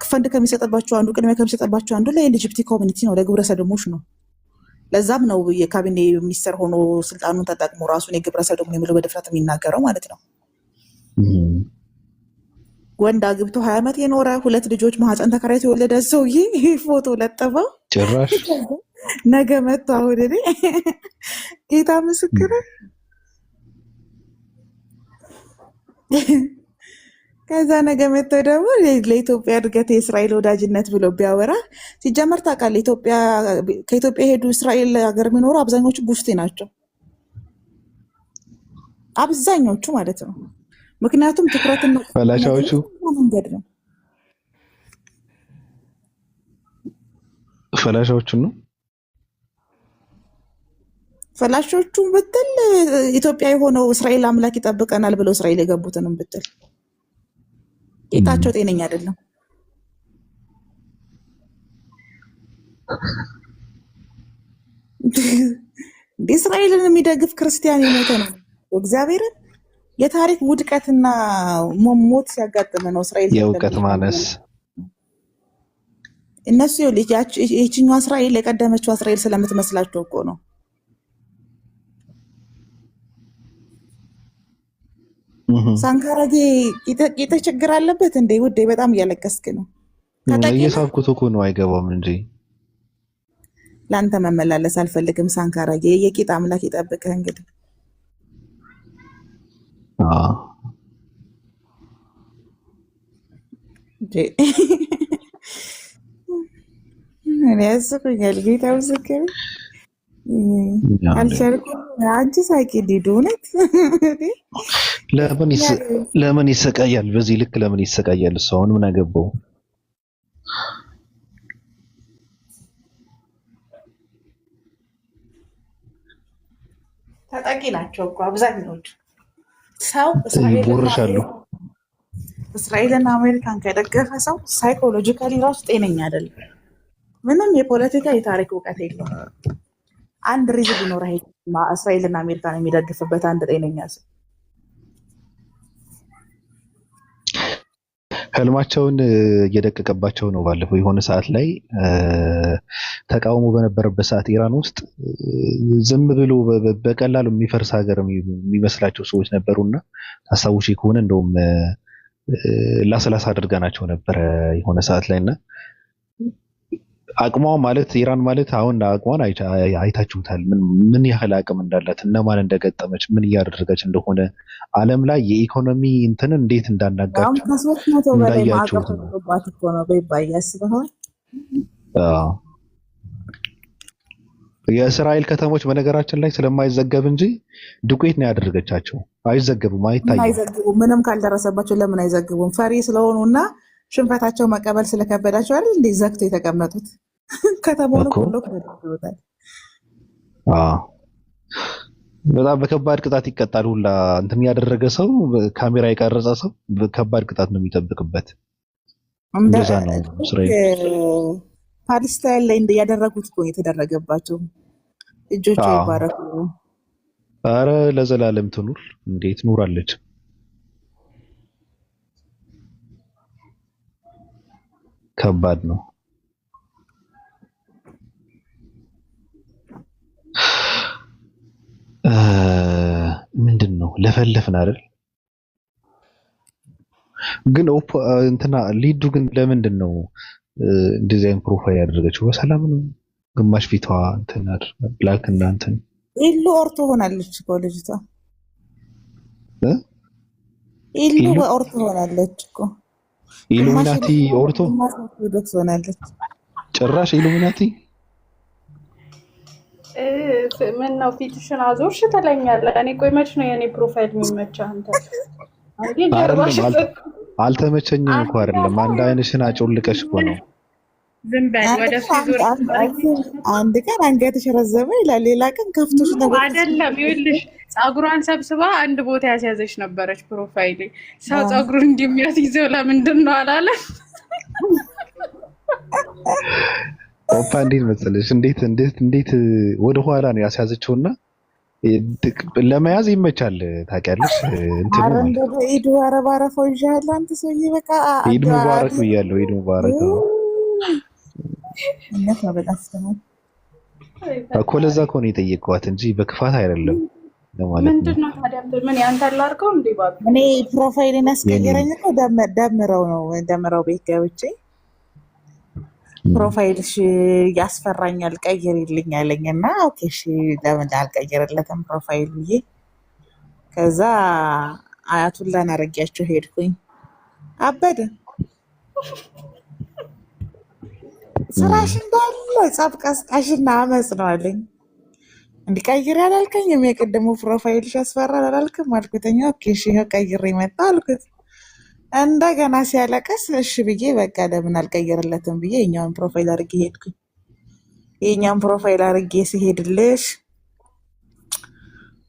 ፈንድ ከሚሰጥባቸው አንዱ ቅድሚያ ከሚሰጥባቸው አንዱ ለኤልጂቢቲ ኮሚኒቲ ነው፣ ለግብረ ሰዶሞች ነው። ለዛም ነው የካቢኔ ሚኒስትር ሆኖ ስልጣኑን ተጠቅሞ ራሱን የግብረ ሰዶም ነው የሚለው በድፍረት የሚናገረው ማለት ነው። ወንድ አግብቶ 20 ዓመት የኖረ 2 ልጆች ማህፀን ተከራይቶ የወለደ ሰውዬ ፎቶ ለጠፈው። ጭራሽ ነገ መጥቶ አሁን እኔ ጌታ ምስክር ከዛ ነገ መጥቶ ደግሞ ለኢትዮጵያ እድገት የእስራኤል ወዳጅነት ብሎ ቢያወራ ሲጀመር ታውቃለህ፣ ከኢትዮጵያ የሄዱ እስራኤል ሀገር የሚኖሩ አብዛኞቹ ጉስቴ ናቸው። አብዛኞቹ ማለት ነው። ምክንያቱም ትኩረትና ፈላሻዎቹ መንገድ ነው። ፈላሻዎቹ ነው ፈላሾቹ ብትል ኢትዮጵያ የሆነው እስራኤል አምላክ ይጠብቀናል ብለው እስራኤል የገቡትንም ብትል ጌታቸው ጤነኛ አይደለም። እስራኤልን የሚደግፍ ክርስቲያን የሞተ ነው። እግዚአብሔርን የታሪክ ውድቀትና ሞት ሲያጋጥም ነው እስራኤል የእውቀት ማነስ። እነሱ ይህችኛዋ እስራኤል የቀደመችው እስራኤል ስለምትመስላቸው እኮ ነው። ሳንካራጌ ቂጥ ችግር አለበት እንዴ? ውዴ በጣም እያለቀስክ ነው። እየሳብኩት እኮ ነው። አይገባም እንጂ ለአንተ መመላለስ አልፈልግም። ሳንካራጌ የቂጥ አምላክ ይጠብቅህ። እንግዲህ እኔ ያስቁኛል። ጌታ ምስክር አልቻልኩም። አንቺ ሳቂ ዲዱ እውነት ለምን ይሰቃያል? በዚህ ልክ ለምን ይሰቃያል? እሱ አሁን ምን አገባው? ተጠቂ ናቸው እኮ አብዛኞቹ። ሰው እስራኤልና አሜሪካን ከደገፈ ሰው ሳይኮሎጂካሊ ራሱ ጤነኛ አይደለም። ምንም የፖለቲካ የታሪክ እውቀት የለውም። አንድ ሪዝን ሊኖር እስራኤልና አሜሪካን የሚደግፍበት አንድ ጤነኛ ሰው ህልማቸውን እየደቀቀባቸው ነው። ባለፈው የሆነ ሰዓት ላይ ተቃውሞ በነበረበት ሰዓት ኢራን ውስጥ ዝም ብሎ በቀላሉ የሚፈርስ ሀገር የሚመስላቸው ሰዎች ነበሩና ታስታውሺ ከሆነ እንደውም ላስላሳ አድርገናቸው ነበረ የሆነ ሰዓት ላይ እና አቅሟ ማለት ኢራን ማለት አሁን አቅሟን አይታችሁታል። ምን ያህል አቅም እንዳላት፣ እነማን እንደገጠመች፣ ምን እያደረገች እንደሆነ ዓለም ላይ የኢኮኖሚ እንትን እንዴት እንዳናጋቸው እንዳያችሁት ነው። የእስራኤል ከተሞች በነገራችን ላይ ስለማይዘገብ እንጂ ዱቄት ነው ያደረገቻቸው። አይዘገቡም፣ አይታዩም። ምንም ካልደረሰባቸው ለምን አይዘግቡም? ፈሪ ስለሆኑ እና ሽንፈታቸው መቀበል ስለከበዳቸው አይደል እንዴ ዘግተው የተቀመጡት? ከተማውን ሁሉ ከደረሰውታል። በጣም በከባድ ቅጣት ይቀጣል። ሁላ እንትን ያደረገ ሰው ካሜራ የቀረጸ ሰው ከባድ ቅጣት ነው የሚጠብቅበት። እንደዛ ነው እስራኤል ፓለስታይን ላይ ያደረጉት እኮ የተደረገባቸው። እጆቹ ይባረኩ። አረ ለዘላለም ትኑር። እንዴት ኑራለች? ከባድ ነው። ምንድን ነው ለፈለፍን አይደል? ግን እንትና ሊዱ ግን ለምንድን ነው እንደዚህ አይነት ፕሮፋይል ያደረገችው? በሰላም ነው። ግማሽ ፊቷ እንትን ብላክ እና እንትን ኢሉ ኦርቶ ሆናለች እኮ ልጅቷ። ኢሉ ኢሉ በኦርቶ ሆናለች እኮ ግማሽ ኢሉሚናቲ ኦርቶ ግማሽ ኦርቶዶክስ ሆናለች። ጭራሽ ኢሉሚናቲ ምን ነው ፊትሽን አዞርሽ ትለኛለህ? እኔ ቆይ መች ነው የኔ ፕሮፋይል የሚመችህ አንተ? አንዴ ጀርባሽ አልተመቸኝም እኮ አይደለም። አንድ አይንሽን አጮልቀሽ እኮ ነው። ዝም በል ወደ ፊት አንድ ቀን አንገትሽ ረዘመ ይላል፣ ሌላ ቀን ከፍቶሽ ነው አይደለም። ይኸውልሽ ፀጉሯን ሰብስባ አንድ ቦታ ያስያዘች ነበረች ፕሮፋይል። ሰው ፀጉሩን እንደሚያስይዘው ለምንድን ነው አላለ? ኦፓ እንዴት መሰለሽ፣ እንዴት ወደ ኋላ ነው ያስያዘችውና ለመያዝ ይመቻል። ታውቂያለሽ እንትኑ አረንደ ኢዱ አረባረፈው ይሻላል። አንተ ሰውዬ በቃ ኢድ ሙባረክ ብያለሁ። ኢድ ሙባረክ እነት ነው በጣም ስተማው እኮ ለዛ እኮ ነው የጠየቅኳት እንጂ በክፋት አይደለም ለማለት ነው። ምንድነው ታዲያ ምን ያንተ ላድርገው እንዴ? ባቢ እኔ ፕሮፋይልን ያስቀየረኝ እኮ ደምረው ቤት ገብቼ ፕሮፋይልሽ ያስፈራኛል ቀይሪልኝ አለኝ እና ኦኬ እሺ ለምን አልቀይርለትም ፕሮፋይል ብዬ ከዛ አያቱላን አረጊያቸው ሄድኩኝ። አበደ ስራሽ እንዳለ ጸብ ቀስቃሽና አመፅ ነው አለኝ። እንዲቀይር ያላልከኝም የቀደሙ ፕሮፋይልሽ ያስፈራል አላልክም አልኩትኛ። ኦኬ እሺ ቀይሬ መጣ አልኩት። እንደገና ሲያለቀስ እሺ ብዬ በቃ ለምን አልቀየርለትም ብዬ የኛውን ፕሮፋይል አድርጌ ሄድኩኝ። የኛውን ፕሮፋይል አድርጌ ሲሄድልሽ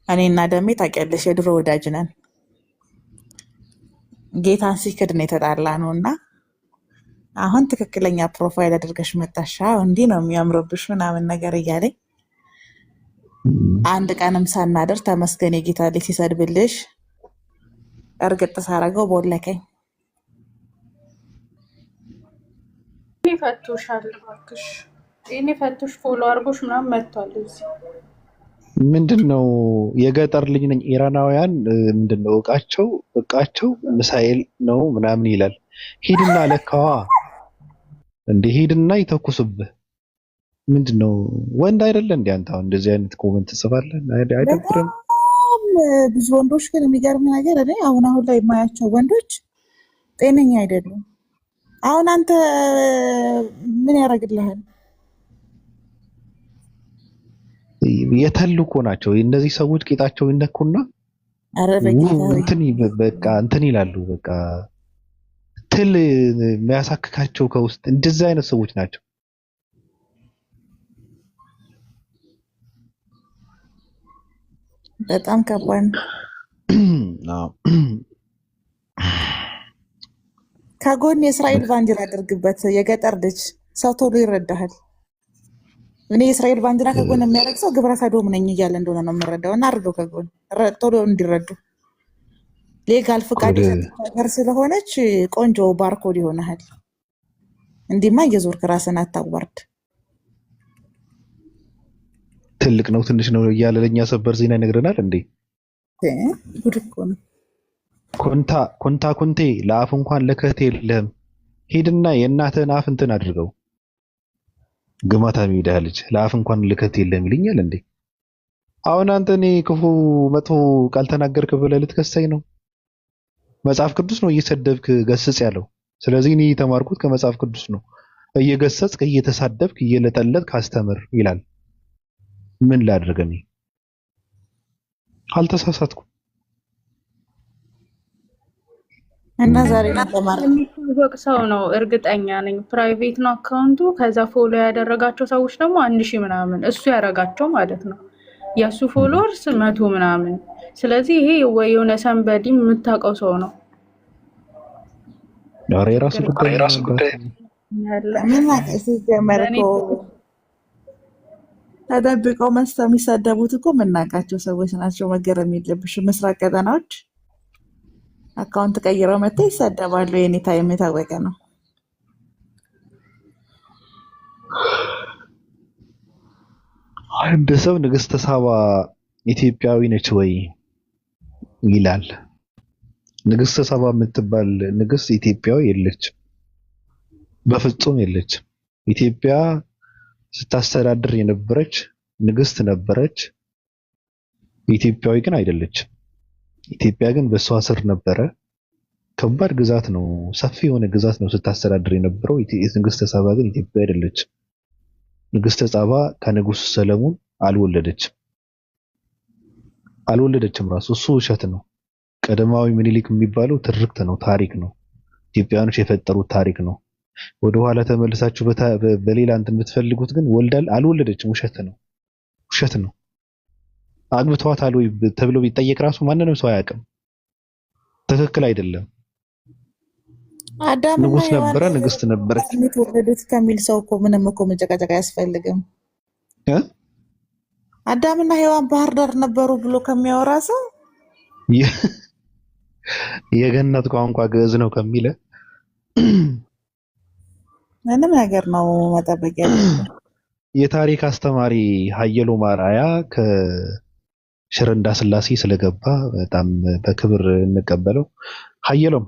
እኔና ደሜ ታውቂያለሽ የድሮ ወዳጅ ነን። ጌታን ሲክድ ነው የተጣላ ነው እና አሁን ትክክለኛ ፕሮፋይል አድርገሽ መጣሻ እንዲህ ነው የሚያምርብሽ ምናምን ነገር እያለኝ አንድ ቀንም ሳናደር ተመስገን የጌታ ልጅ ሲሰድብልሽ እርግጥ ሳረገው ቦለከኝ። ፈቶሻል እባክሽ። እኔ ፈቶሽ ፎሎ አድርጎሽ ምናምን መጥቷል። እዚህ ምንድነው የገጠር ልጅ ነኝ ኢራናውያን ምንድነው እቃቸው ሚሳኤል ነው ምናምን ይላል። ሂድና ለካዋ እንደ ሂድና ይተኩስብህ። ምንድነው ወንድ አይደለ እንዴ አንተ? አሁን እንደዚህ አይነት ኮሜንት ጽፋለህ አይደብርም? ብዙ ወንዶች ግን የሚገርም ነገር እኔ አሁን ላይ የማያቸው ወንዶች ጤነኛ አይደሉም። አሁን አንተ ምን ያደርግልሃል? የተልኮ ናቸው እነዚህ ሰዎች። ቂጣቸው ይነኩና እንትን ይላሉ። በቃ ትል የሚያሳክካቸው ከውስጥ እንደዚህ አይነት ሰዎች ናቸው። በጣም ከባድ ነው። ከጎን የእስራኤል ባንዲራ አድርግበት። የገጠር ልጅ ሰው ቶሎ ይረዳሃል። እኔ የእስራኤል ባንዲራ ከጎን የሚያደርግ ሰው ግብረ ሰዶም ነኝ እያለ እንደሆነ ነው የምረዳው። እና አድርገው ከጎን ቶሎ እንዲረዱ። ሌጋል ፍቃድ ሀገር ስለሆነች ቆንጆ ባርኮድ ይሆናል። እንዲማ እየዞርክ ራስን አታዋርድ። ትልቅ ነው ትንሽ ነው እያለ ለኛ ሰበር ዜና ይነግረናል እንዴ? ጉድ እኮ ነው። ኮንቴ ለአፍ እንኳን ለከት የለህም። ሂድና የእናትህን አፍ እንትን አድርገው። ግማታ የሚሄዳ ልጅ ለአፍ እንኳን ልከት የለህም ይልኛል እንዴ? አሁን አንተ እኔ ክፉ መጥፎ ቃል ተናገርክ ብለህ ልትከሰኝ ነው? መጽሐፍ ቅዱስ ነው እየሰደብክ ገስጽ ያለው። ስለዚህ እኔ የተማርኩት ከመጽሐፍ ቅዱስ ነው። እየገሰጽክ እየተሳደብክ እየለጠለጥክ አስተምር ይላል። ምን ላድርግ እኔ? አልተሳሳትኩም። እና ዛሬ የሚታወቅ ሰው ነው እርግጠኛ ነኝ። ፕራይቬት ነው አካውንቱ። ከዛ ፎሎ ያደረጋቸው ሰዎች ደግሞ 1000 ምናምን እሱ ያደረጋቸው ማለት ነው። የእሱ ፎሎወርስ 100 ምናምን። ስለዚህ ይሄ ወይ የሆነ ሰንበዲ የምታውቀው ሰው ነው። ኧረ የራሱ ጉዳይ ተደብቀው የሚሳደቡት እኮ የምናውቃቸው ሰዎች ናቸው። መገረም የለብሽም። ምስራቅ ቀጠናዎች አካውንት ቀይረው መጥተው ይሳደባሉ። የኔ ታይም የታወቀ ነው። አንድ ሰው ንግስተ ሳባ ኢትዮጵያዊ ነች ወይ ይላል። ንግስተ ሳባ የምትባል ንግስት ኢትዮጵያዊ የለችም፣ በፍጹም የለችም። ኢትዮጵያ ስታስተዳድር የነበረች ንግስት ነበረች። ኢትዮጵያዊ ግን አይደለችም። ኢትዮጵያ ግን በሷ ስር ነበረ። ከባድ ግዛት ነው፣ ሰፊ የሆነ ግዛት ነው ስታስተዳድር የነበረው። ንግስተ ሳባ ግን ኢትዮጵያ አይደለችም። ንግስተ ሳባ ከንጉስ ሰለሞን አልወለደችም ራሱ እሱ ውሸት ነው። ቀዳማዊ ምኒልክ የሚባለው ትርክት ነው፣ ታሪክ ነው። ኢትዮጵያኖች የፈጠሩት ታሪክ ነው። ወደኋላ ተመልሳችሁ በሌላ እንትን ብትፈልጉት ግን አልወለደችም። ውሸት ነው። አግብተዋታል ወይ ተብሎ ቢጠየቅ ራሱ ማንንም ሰው አያውቅም። ትክክል አይደለም። ንጉስ ነበረ፣ ንግስት ነበረች። የተወለዱት ከሚል ሰው እኮ ምንም እኮ መጨቃጨቅ አያስፈልግም። አዳምና ሔዋን ባህር ዳር ነበሩ ብሎ ከሚያወራ ሰው የገነት ቋንቋ ግዕዝ ነው ከሚለ ምንም ነገር ነው መጠበቅ ያለበት። የታሪክ አስተማሪ ሀየሎም አርአያ ከሽረ እንዳስላሴ ስለገባ በጣም በክብር እንቀበለው። ሀየሎም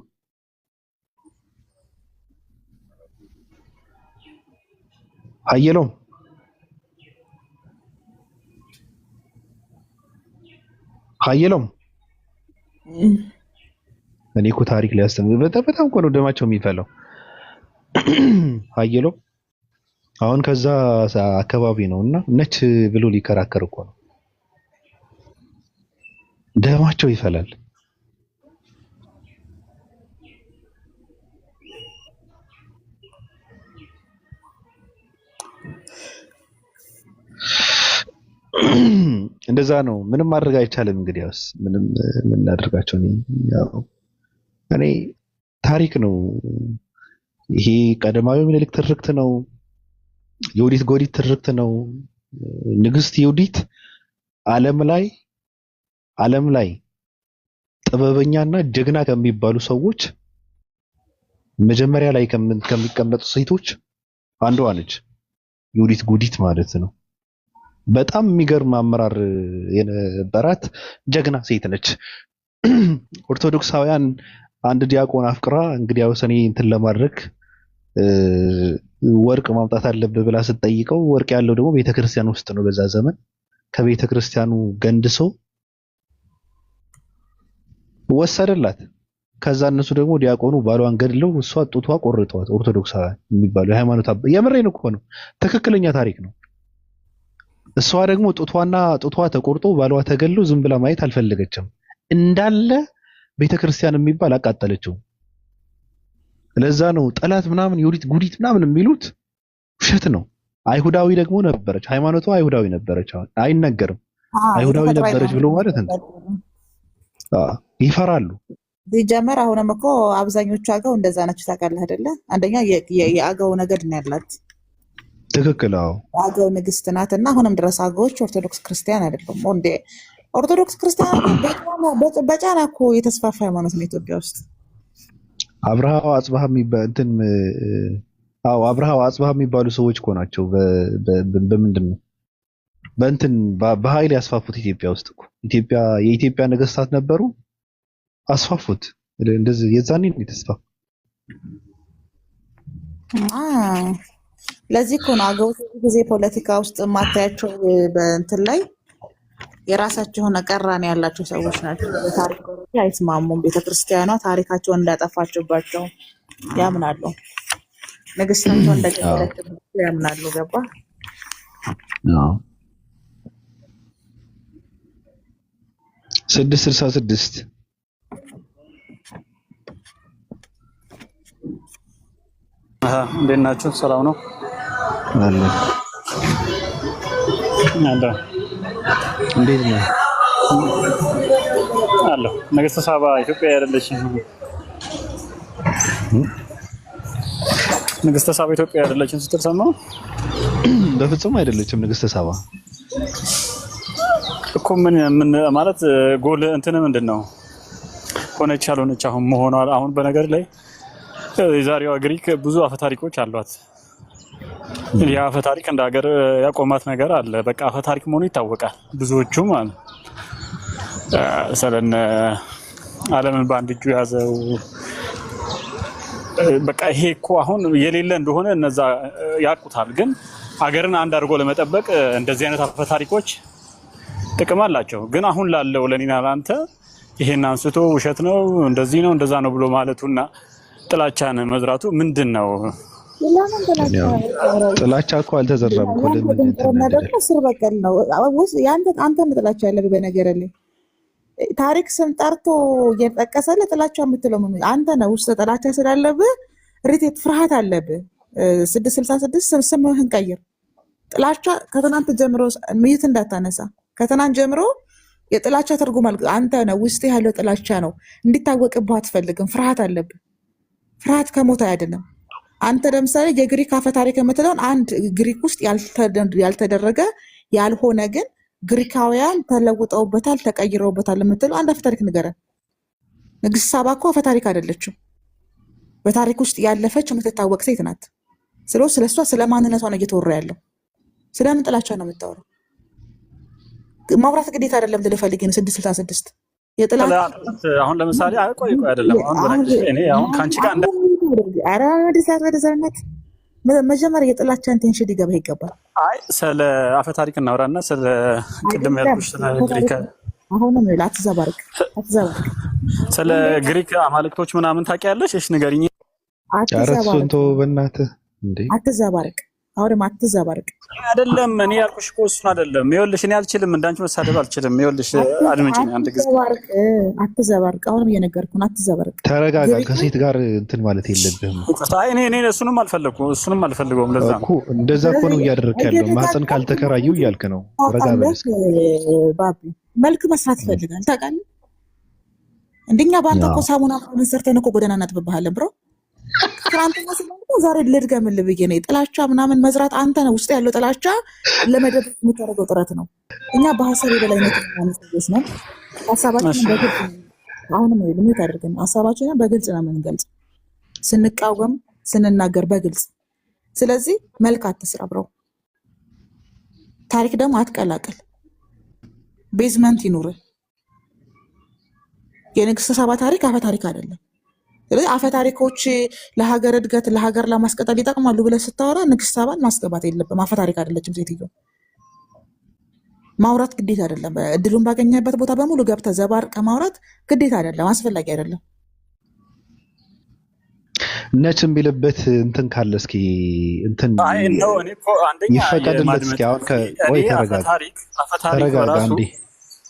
እኔ እኮ ታሪክ ሊያስተምር በጣም እኮ ነው ደማቸው የሚፈላው። ሀየሎም አሁን ከዛ አካባቢ ነው እና ነች ብሎ ሊከራከር እኮ ነው። ደማቸው ይፈላል። እንደዛ ነው። ምንም ማድረግ አይቻልም። እንግዲያውስ ምንም የምናደርጋቸው እኔ ታሪክ ነው ይሄ። ቀዳማዊ ምኒልክ ትርክት ነው። የዮዲት ጎዲት ትርክት ነው። ንግስት ዮዲት ዓለም ላይ ጥበበኛና ጀግና ከሚባሉ ሰዎች መጀመሪያ ላይ ከሚቀመጡ ሴቶች አንዷ ነች። ዮዲት ጎዲት ማለት ነው። በጣም የሚገርም አመራር የነበራት ጀግና ሴት ነች። ኦርቶዶክሳውያን አንድ ዲያቆን አፍቅራ እንግዲያውስ እኔ እንትን ለማድረግ ወርቅ ማምጣት አለብህ ብላ ስትጠይቀው ወርቅ ያለው ደግሞ ቤተክርስቲያን ውስጥ ነው። በዛ ዘመን ከቤተክርስቲያኑ ገንድሶ ወሰደላት። ከዛ እነሱ ደግሞ ዲያቆኑ ባሏን ገድለው እሷ ጡቷ ቆርጠዋት። ኦርቶዶክሳውያን የሚባሉ የሃይማኖት የምሬን እኮ ነው፣ ትክክለኛ ታሪክ ነው። እሷ ደግሞ ጡቷ ተቆርጦ ባሏ ተገሎ ዝም ብላ ማየት አልፈለገችም። እንዳለ ቤተክርስቲያን የሚባል አቃጠለችው። ለዛ ነው ጠላት ምናምን ዮዲት ጉዲት ምናምን የሚሉት ውሸት ነው። አይሁዳዊ ደግሞ ነበረች፣ ሃይማኖቷ አይሁዳዊ ነበረች። አሁን አይነገርም አይሁዳዊ ነበረች ብሎ ማለት ነው። ይፈራሉ። ሲጀመር አሁንም እኮ አብዛኞቹ አገው እንደዛ ናቸው። ታውቃለህ አይደለ? አንደኛ የአገው ነገድ ነው ያላት። ትክክል። አዎ አገው ንግስት ናት። እና አሁንም ድረስ አገዎች ኦርቶዶክስ ክርስቲያን አይደሉም። እንዴ ኦርቶዶክስ ክርስቲያን በጫና እኮ የተስፋፋ ሃይማኖት ነው ኢትዮጵያ ውስጥ። አብርሃው አጽባህ የሚባሉ ሰዎች እኮ ናቸው። በምንድን ነው በእንትን በኃይል ያስፋፉት ኢትዮጵያ ውስጥ እኮ። የኢትዮጵያ ነገስታት ነበሩ፣ አስፋፉት። እንደዚህ የዛኔ ነው የተስፋፋ። ለዚህ እኮ ነው አገው ጊዜ ፖለቲካ ውስጥ ማታያቸው በእንትን ላይ የራሳቸው የሆነ ቀራኔ ያላቸው ሰዎች ናቸው። በታሪክ አይስማሙም። ቤተክርስቲያኗ ታሪካቸውን እንዳጠፋችባቸው ያምናሉ። ንግስታቸው እንደገደለችባቸው ያምናሉ። ገባ? አዎ 666 እንዴት ናችሁ? ሰላም ነው አለ። እንዴት ነው አለሁ። ንግስተ ሳባ ኢትዮጵያ አይደለችም። ንግስተ ሳባ ኢትዮጵያ አይደለችም ስትል ሰማሁ። በፍጹም አይደለችም ንግስተ ሳባ እኮ። ምን ማለት ጎል እንትን ምንድን ነው? ሆነች አልሆነች አሁን መሆኗ። አሁን በነገር ላይ የዛሬዋ ግሪክ ብዙ አፈታሪኮች አሏት። የአፈታሪክ እንደ ሀገር ያቆማት ነገር አለ። በቃ አፈታሪክ መሆኑ ይታወቃል። ብዙዎቹ ማለት ስለነ ዓለምን በአንድ እጁ ያዘው። በቃ ይሄ እኮ አሁን የሌለ እንደሆነ እነዛ ያውቁታል። ግን ሀገርን አንድ አድርጎ ለመጠበቅ እንደዚህ አይነት አፈታሪኮች ጥቅም አላቸው። ግን አሁን ላለው ለኔና ለአንተ ይሄን አንስቶ ውሸት ነው እንደዚህ ነው እንደዛ ነው ብሎ ማለቱና ጥላቻን መዝራቱ ምንድነው? ጥላቻ እኮ አልተዘራም እኮ ደግሞ ስር በቀል ነው። አንተ ጥላቻ ያለብህ በነገር ላይ ታሪክ ስም ጠርቶ እየጠቀሰልህ ጥላቻ የምትለው ምን አንተ ነው? ውስጥ ጥላቻ ስላለብህ ሪቴት ፍርሃት አለብህ። 666 ስምህን ቀይር። ጥላቻ ከትናንት ጀምሮ ምይት እንዳታነሳ። ከትናንት ጀምሮ የጥላቻ ትርጉም አንተ ነው። ውስጥ ያለው ጥላቻ ነው እንዲታወቅብህ አትፈልግም። ፍርሃት አለብህ። ፍርሃት ከሞት አይደለም። አንተ ለምሳሌ የግሪክ አፈ ታሪክ የምትለውን አንድ ግሪክ ውስጥ ያልተደረገ ያልሆነ ግን ግሪካውያን ተለውጠውበታል ተቀይረውበታል የምትለው አንድ አፈ ታሪክ ንገረን። ንግስት ሳባ እኮ አፈ ታሪክ አይደለችም። በታሪክ ውስጥ ያለፈች የምትታወቅ ሴት ናት። ስለሷ ስለ ማንነቷ ነው እየተወራ ያለው። ስለምን ጥላቻ ነው የምታወራው? ማውራት ግዴታ አይደለም ልፈልግ ነው 666 የጥላቻ አሁን ለምሳሌ ቆይ አይደለም አሁን እኔ አሁን ካንቺ ጋር መጀመሪያ የጥላቻ ኢንቴንሽን ሊገባ ይገባል። አይ ስለ አፈ ታሪክ እናወራና ስለ ቅድም ያልኩሽ ስለ ግሪክ አሁንም አትዘባርቅ ስለ ግሪክ አማልክቶች ምናምን ታውቂያለሽ? እሺ ንገሪኝ። አትዘባርቅ በእናትህ እንዴ አትዘባርቅ። አሁንም አትዘባርቅ አይደለም እኔ ያልኩሽ እኮ እሱን አይደለም። ይኸውልሽ እኔ አልችልም እንዳንቺ መሳደብ አልችልም። ይኸውልሽ አድምጪኝ አንድ ጊዜ። አትዘባርቅ አሁንም እየነገርኩህ ነው። አትዘባርቅ ተረጋጋ። ከሴት ጋር እንትን ማለት የለብህም። አይ እኔ እሱንም አልፈልገውም። ለዛ እኮ እንደዛ እኮ ነው እያደረክ ያለው። ማህፀን ካልተከራዩ እያልክ ነው። ረጋ በለስ ባቢ መልክ መስራት ይፈልጋል ታውቃለህ። እንደኛ ባንተ እኮ ሳሙና ምን ሰርተን እኮ ጎዳና እናጥብብሃለን ብሮ ትናንትና ስለሆነ ዛሬ ልድገምልህ ብዬ ነው። ጥላቻ ምናምን መዝራት አንተ ነው። ውስጥ ያለው ጥላቻ ለመደብ የምታደርገው ጥረት ነው። እኛ በሀሳብ የበላይነት ሰዎች ነን። ሀሳባችንን በግልጽ አሁንም ልምት አድርገን ሀሳባችንን በግልጽ ነው የምንገልጽ፣ ስንቃወም ስንናገር በግልጽ። ስለዚህ መልክ አትስራ ብረው። ታሪክ ደግሞ አትቀላቅል። ቤዝመንት ይኑር። የንግስት ሳባ ታሪክ አፈ ታሪክ አይደለም። ስለዚህ አፈ ታሪኮች ለሀገር እድገት ለሀገር ለማስቀጠል ይጠቅማሉ ብለህ ስታወራ ንግስት ሳባን ማስገባት የለብም። አፈ ታሪክ አይደለችም ሴትዮ። ማውራት ግዴታ አይደለም። እድሉን ባገኘበት ቦታ በሙሉ ገብተህ ዘባርቀ ማውራት ግዴታ አይደለም፣ አስፈላጊ አይደለም። ነች የሚልበት እንትን ካለ እስኪ እንትን ይፈቀድለት እስኪ። አሁን ወይ ተረጋጋ እንዴ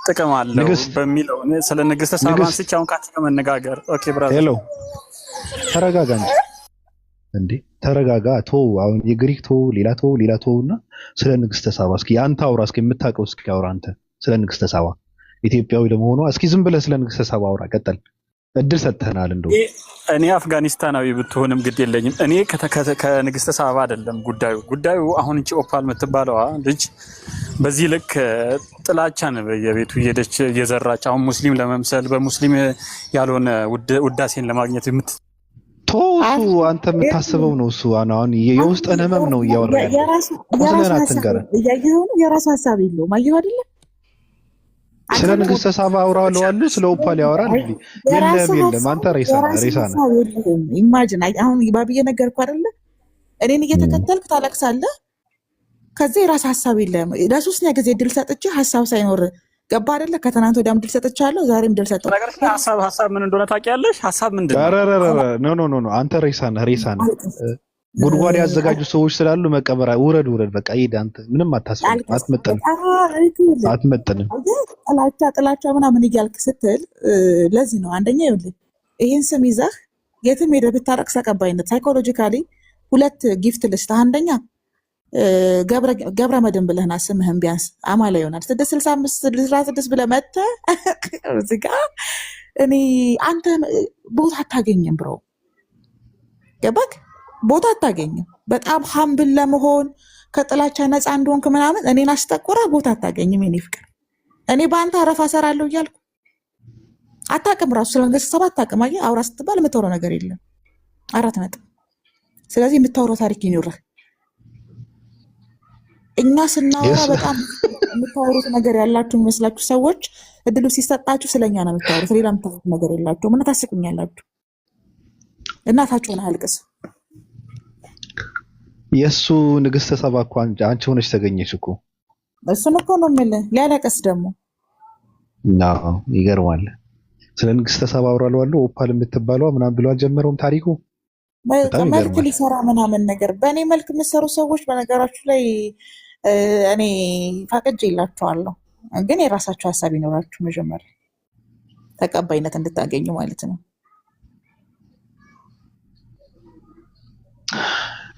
ጥቅም አለው በሚለው ስለ ንግስት ሳባ አንስቼ አሁን ካንቺ ጋር መነጋገር ኦኬ ብራዘር ሄሎ ተረጋጋ እንዴ ተረጋጋ። አሁን የግሪክ ሌላ እና ስለ ንግስት ሳባ እስኪ አንተ አውራ። እስኪ የምታውቀው እስኪ አውራ አንተ ስለ ንግስት ሳባ። ኢትዮጵያዊ ለመሆኗ እስኪ ዝም ብለህ ስለ ንግስት ሳባ አውራ። ቀጥል፣ እድል ሰጥተናል። እንደው እኔ አፍጋኒስታናዊ ብትሆንም ግድ የለኝም። እኔ ከንግስት ሳባ አይደለም ጉዳዩ አሁን እንቺ ኦፓል የምትባለዋ ልጅ በዚህ ልክ ጥላቻን በየቤቱ እየሄደች እየዘራች አሁን ሙስሊም ለመምሰል በሙስሊም ያልሆነ ውዳሴን ለማግኘት እሱ አንተ የምታስበው ነው። እሱ አሁን የውስጥን ህመም ነው እያወራ ያለው። የራሱ ሀሳብ የለውም። አየሁ አይደለ? ስለ ንግስት ሳባ አውራለዋለሁ፣ ስለ ኦፓል ያወራል። የለም አንተ ሬሳ ነህ። ኢማጂን አሁን ባብዬ ነገርኩህ አይደለ? እኔን እየተከተልክ ታለቅሳለህ። ከዚህ የራስ ሀሳብ የለም። ለሶስተኛ ጊዜ ድል ሰጥቼ ሀሳብ ሳይኖር ገባ አይደለ? ከትናንት ወዲያም ድል ሰጥቻለሁ፣ ዛሬም ድል ሰጠሁ። ሀሳብ ምን እንደሆነ ታውቂያለሽ? ሀሳብ ምንድን ነው? ኖ አንተ ሬሳ ነህ። ጉድጓድ ያዘጋጁ ሰዎች ስላሉ መቀበራ ውረድ። በቃ ሂድ አንተ። ምንም አታስፈልግም፣ አትመጥንም። ጥላቻ ምናምን እያልክ ስትል ለዚህ ነው አንደኛ ይኸውልህ ይህን ስም ይዘህ የትም ሄደህ ብታረቅ ተቀባይነት ሳይኮሎጂካሊ ሁለት ጊፍት ልስጥ። አንደኛ ገብረ መድን ብለህና ስምህን ቢያንስ አማላ ይሆናል 665 ብለህ መተህ እዚህ ጋ እኔ አንተ ቦታ አታገኝም ብሮ ገባክ? ቦታ አታገኝም። በጣም ሀምብል ለመሆን ከጥላቻ ነፃ እንደሆንክ ምናምን እኔን አስጠቆራ ቦታ አታገኝም። የኔ ፍቅር እኔ በአንተ አረፋ እሰራለሁ እያልኩ አታውቅም። ራሱ ስለ ንግስት ሳባ አታውቅም። አየህ አውራ ስትባል የምታወራው ነገር የለም። 4 ነጥብ። ስለዚህ የምታወራው ታሪክ ይኖርህ። እኛ ስናወራ በጣም የምታወሩት ነገር ያላችሁ የሚመስላችሁ ሰዎች እድሉ ሲሰጣችሁ ስለኛ ነው የምታወሩት። ሌላ የምታወሩት ነገር የላችሁም እና ታስቁኛላችሁ። እናታችሁን አልቅስ። የእሱ ንግስት ሳባ እኮ አንቺ ሆነች ተገኘች እኮ። እሱን እኮ ነው የምልህ። ሊያለቅስ ደግሞ ይገርማል። ስለ ንግስተ ሳባ አውራለሁ ኦፓል የምትባለው ምናምን ብሎ አልጀመረውም ታሪኩ። በጣም መልክ ይገርማል። ሊሰራ ምናምን ነገር በእኔ መልክ የምትሰሩ ሰዎች በነገራችሁ ላይ እኔ ፈቅጄ የላችኋለሁ፣ ግን የራሳችሁ ሀሳብ ይኖራችሁ መጀመሪያ ተቀባይነት እንድታገኙ ማለት ነው።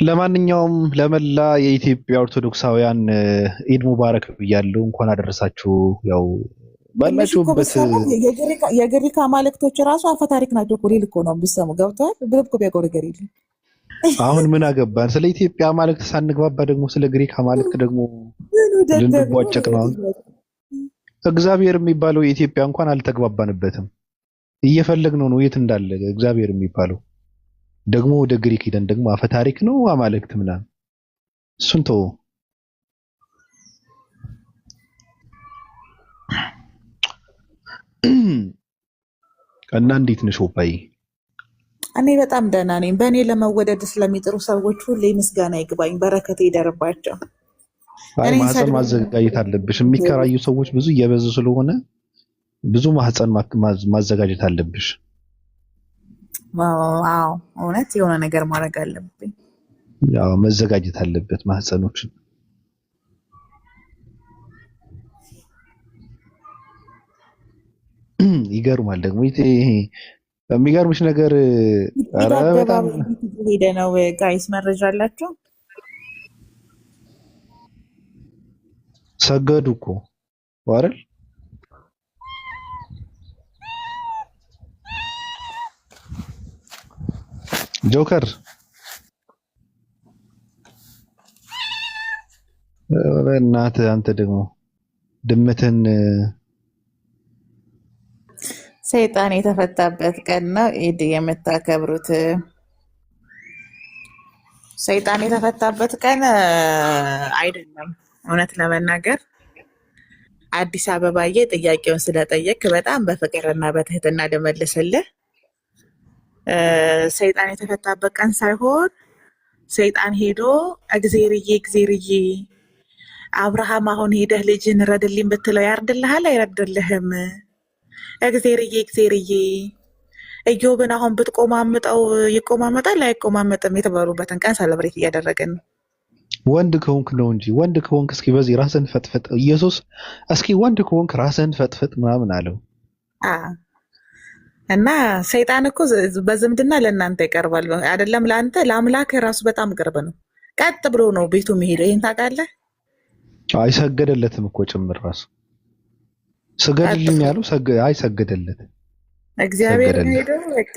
ለማንኛውም ለመላ የኢትዮጵያ ኦርቶዶክሳውያን ኢድ ሙባረክ ብያለሁ። እንኳን አደረሳችሁ። ያው ባላችሁበት የግሪክ አማልክቶች ራሱ አፈ ታሪክ ናቸው እኮ ሊል እኮ ነው ብትሰሙ ገብተዋል። ብብ እኮ ቢያጎረገር የለም። አሁን ምን አገባን? ስለ ኢትዮጵያ አማልክት ሳንግባባ ደግሞ ስለ ግሪክ አማልክት ደግሞ ልንቧጨቅ ነው። እግዚአብሔር የሚባለው የኢትዮጵያ እንኳን አልተግባባንበትም። እየፈለግነው ነው የት እንዳለ እግዚአብሔር የሚባለው። ደግሞ ወደ ግሪክ ሄደን ደግሞ አፈ ታሪክ ነው አማልክት ምናምን እሱን ተው። እና እንዴት ነሽ ኦፓይ? እኔ በጣም ደህና ነኝ። በእኔ ለመወደድ ስለሚጥሩ ሰዎች ሁሌ ምስጋና ይግባኝ፣ በረከት ይደርባቸው። አይ ማህፀን ማዘጋጀት አለብሽ። የሚከራዩ ሰዎች ብዙ እየበዙ ስለሆነ ብዙ ማህፀን ማዘጋጀት አለብሽ። አዎ እውነት የሆነ ነገር ማድረግ አለብኝ። ያው መዘጋጀት አለበት ማህፀኖችን። ይገርማል ደግሞ የሚገርምሽ ነገር ኧረ በጣም ሄደ ነው ጋይስ፣ መረጃ አላችሁ? ሰገዱ እኮ አይደል? ጆከር እናትህ አንተ ደግሞ ድመትን ሰይጣን የተፈታበት ቀን ነው ኢድ የምታከብሩት። ሰይጣን የተፈታበት ቀን አይደለም። እውነት ለመናገር አዲስ አበባዬ ጥያቄውን ስለጠየቅ በጣም በፍቅርና በትህትና ልመልስልህ። ሰይጣን የተፈታበት ቀን ሳይሆን ሰይጣን ሄዶ እግዜርዬ አብርሃም አሁን ሄደህ ልጅን ረድልኝ ብትለው ያርድልሃል አይረድልህም? እግዜርዬ ኢዮብን አሁን ብትቆማምጠው ይቆማመጣል አይቆማመጥም የተባሉበትን ቀን ሰለብሬት እያደረግን ነው። ወንድ ከሆንክ ነው እንጂ ወንድ ከሆንክ እስኪ በዚህ ራስን ፈጥፈጥ። ኢየሱስ እስኪ ወንድ ከሆንክ ራስን ፈጥፈጥ ምናምን አለው። እና ሰይጣን እኮ በዝምድና ለእናንተ ይቀርባል አይደለም? ለአንተ ለአምላክ ራሱ በጣም ቅርብ ነው። ቀጥ ብሎ ነው ቤቱ የሚሄደው። ይህን ታውቃለህ? አይሰገደለትም እኮ ጭምር ራሱ ስገድልኝ ያለው አይሰገደለት እግዚአብሔር ሄደው በቃ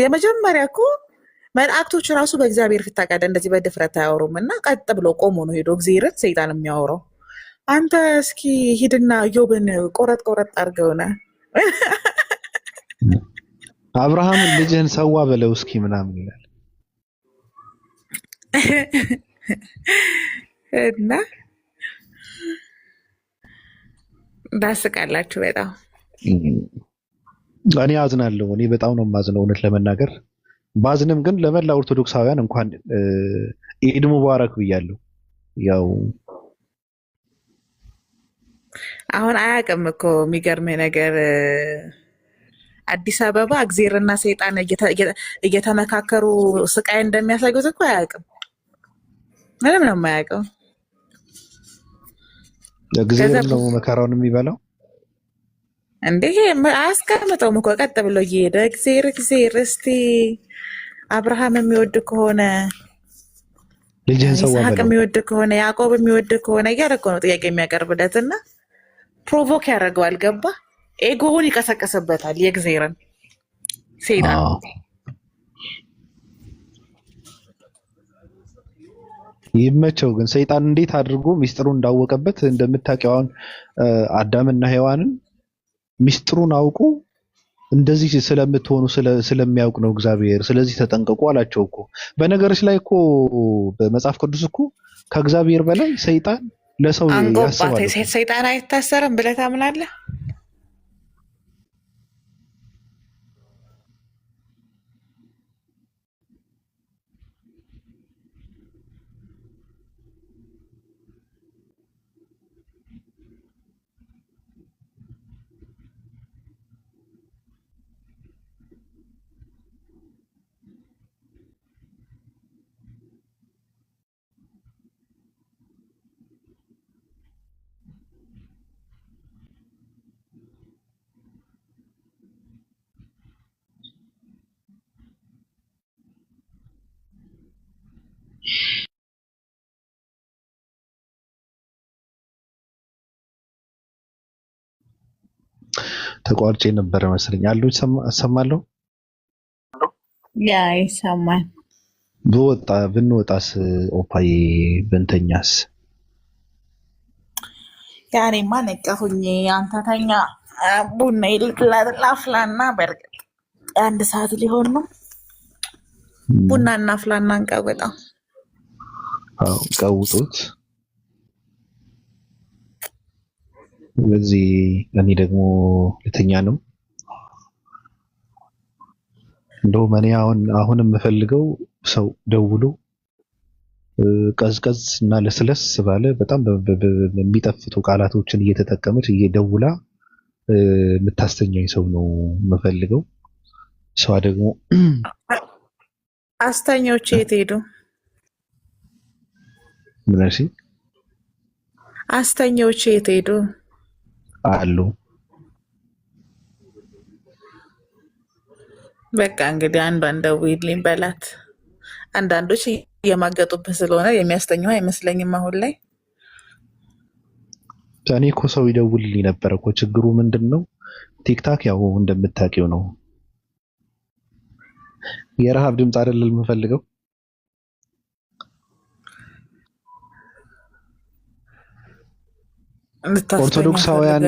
የመጀመሪያ እኮ መላእክቶች ራሱ በእግዚአብሔር ፊት ታውቃለህ እንደዚህ በድፍረት አያወሩም። እና ቀጥ ብሎ ቆሞ ነው ሄዶ እግዚአብሔርን ሰይጣን የሚያወራው። አንተ እስኪ ሂድና ኢዮብን ቆረጥ አድርገውና አብርሃምን ልጅህን ሰዋ በለው እስኪ ምናምን ይላል። እና ዳስቃላችሁ በጣም እኔ አዝናለሁ። እኔ በጣም ነው የማዝነው እውነት ለመናገር ባዝንም ግን ለመላ ኦርቶዶክሳውያን እንኳን ኢድ ሙባረክ ብያለሁ። ያው አሁን አያውቅም እኮ የሚገርምህ ነገር አዲስ አበባ እግዚአብሔርና ሰይጣን እየተመካከሩ ስቃይ እንደሚያሳዩት እኮ አያውቅም። ምንም ነው የማያውቀው። እግዚአብሔር ነው መከራውን የሚበላው እንዴ? አያስቀምጠውም እኮ ቀጥ ብሎ እየሄደ እግዚአብሔር እስቲ አብርሃም የሚወድ ከሆነ ልጅህን ሰዋ ይስሐቅ በለው የሚወድ ከሆነ ያዕቆብ የሚወድ ከሆነ እያለ እኮ ነው ጥያቄ የሚያቀርብለት እና ፕሮቮክ ያደርገዋል። ገባ? ኤጎውን ይቀሰቀስበታል የእግዚአብሔርን ሰይጣን። ይመቸው ግን ሰይጣን እንዴት አድርጎ ሚስጥሩ እንዳወቀበት እንደምታውቂው አሁን አዳምና ሔዋንን ሚስጥሩን አውቁ እንደዚህ ስለምትሆኑ ስለሚያውቅ ነው እግዚአብሔር። ስለዚህ ተጠንቀቁ አላቸው እኮ። በነገሮች ላይ እኮ በመጽሐፍ ቅዱስ እኮ ከእግዚአብሔር በላይ ሰይጣን ለሰው ያስባል። ሰይጣን አይታሰርም ብለህ ታምናለህ? ተቋርጬ ነበረ መሰለኝ አሉ እሰማለሁ። ያ ይሰማል። ብንወጣስ ኦፓዬ ብንተኛስ? ያኔማ ነቃሁኝ። አንተ ተኛ። ቡና ላፍላና በርግጥ 1 ሰዓት ሊሆን ነው። ቡና እናፍላና እንቀውጣ። አዎ ቀውጡት። በዚህ እኔ ደግሞ ልተኛ ነው። እንደውም እኔ አሁን የምፈልገው ሰው ደውሎ ቀዝቀዝ እና ለስለስ ባለ በጣም የሚጠፍቱ ቃላቶችን እየተጠቀመች እየደውላ የምታስተኛኝ ሰው ነው የምፈልገው። እሷ ደግሞ አስተኞች የት ሄዱ? ምን እሺ፣ አስተኞች የት ሄዱ? አሉ። በቃ እንግዲህ አንዷን ደውይልኝ በላት። አንዳንዶች እየማገጡብህ ስለሆነ የሚያስተኙ አይመስለኝም አሁን ላይ። እኔ እኮ ሰው ይደውልልኝ ነበር እኮ። ችግሩ ምንድን ነው? ቲክታክ ያው እንደምታውቂው ነው። የረሃብ ድምፅ አይደለም የምፈልገው። ኦርቶዶክሳውያን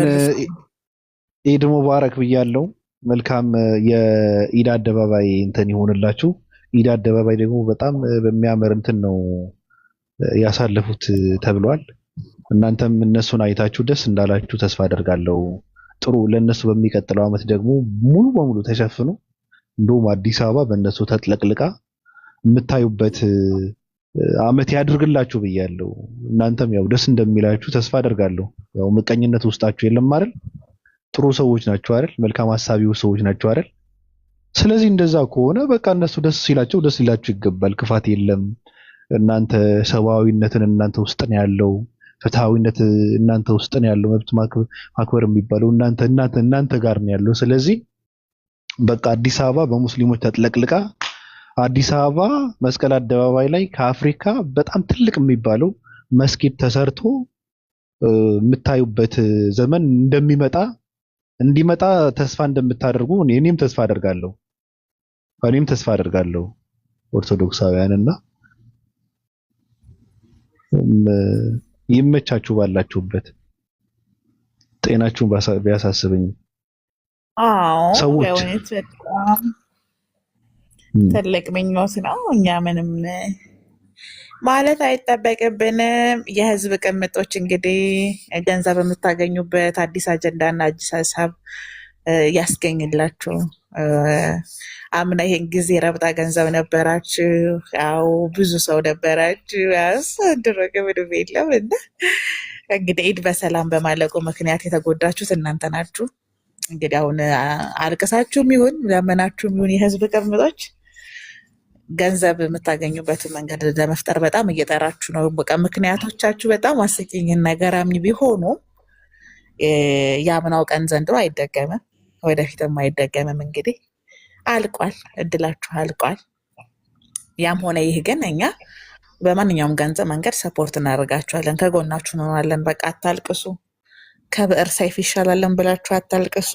ኢድ ሙባረክ ብያለሁ። መልካም የኢድ አደባባይ እንትን ይሆንላችሁ። ኢድ አደባባይ ደግሞ በጣም በሚያምር እንትን ነው ያሳለፉት ተብሏል። እናንተም እነሱን አይታችሁ ደስ እንዳላችሁ ተስፋ አደርጋለሁ። ጥሩ ለነሱ በሚቀጥለው ዓመት ደግሞ ሙሉ በሙሉ ተሸፍኖ እንደውም አዲስ አበባ በእነሱ ተጥለቅልቃ የምታዩበት ዓመት ያድርግላችሁ ብያለሁ። እናንተም ያው ደስ እንደሚላችሁ ተስፋ አደርጋለሁ። ያው ምቀኝነት ውስጣችሁ የለም አይደል? ጥሩ ሰዎች ናቸው አይደል? መልካም ሐሳቢው ሰዎች ናቸው አይደል? ስለዚህ እንደዛ ከሆነ በቃ እነሱ ደስ ሲላቸው ደስ ሊላችሁ ይገባል። ክፋት የለም። እናንተ ሰብአዊነትን እናንተ ውስጥ ነው ያለው። ፍትሃዊነት እናንተ ውስጥ ነው ያለው። መብት ማክበር የሚባለው እናንተ ጋር ነው ያለው። ስለዚህ በቃ አዲስ አበባ በሙስሊሞች ተጥለቅልቃ አዲስ አበባ መስቀል አደባባይ ላይ ከአፍሪካ በጣም ትልቅ የሚባለው መስጊድ ተሰርቶ የምታዩበት ዘመን እንዲመጣ ተስፋ እንደምታደርጉ እኔም ተስፋ አደርጋለሁ። ኦርቶዶክሳውያንና ይመቻችሁ ባላችሁበት። ጤናችሁን ቢያሳስበኝ ሰዎች ትልቅ ምኞት ነው። እኛ ምንም ማለት አይጠበቅብንም። የህዝብ ቅምጦች እንግዲህ ገንዘብ የምታገኙበት አዲስ አጀንዳና አዲስ ሀሳብ ያስገኝላችሁ። አምና ይሄን ጊዜ ረብጣ ገንዘብ ነበራችሁ። ያው ብዙ ሰው ነበራችሁ። ያስደረገ ምንም የለም እና እንግዲህ ኢድ በሰላም በማለቁ ምክንያት የተጎዳችሁት እናንተ ናችሁ። እንግዲህ አሁን አልቅሳችሁም ይሁን ለመናችሁም ይሁን የህዝብ ቅምጦች ገንዘብ የምታገኙበትን መንገድ ለመፍጠር በጣም እየጠራችሁ ነው። በቃ ምክንያቶቻችሁ በጣም አስቂኝና ገራሚ ቢሆኑ የአምናው ቀን ዘንድሮ አይደገምም፣ ወደፊትም አይደገምም። እንግዲህ አልቋል፣ እድላችሁ አልቋል። ያም ሆነ ይህ ግን እኛ በማንኛውም ገንዘብ መንገድ ሰፖርት እናደርጋችኋለን፣ ከጎናችሁ እንሆናለን። በቃ አታልቅሱ። ከብዕር ሰይፍ ይሻላለን ብላችሁ አታልቅሱ።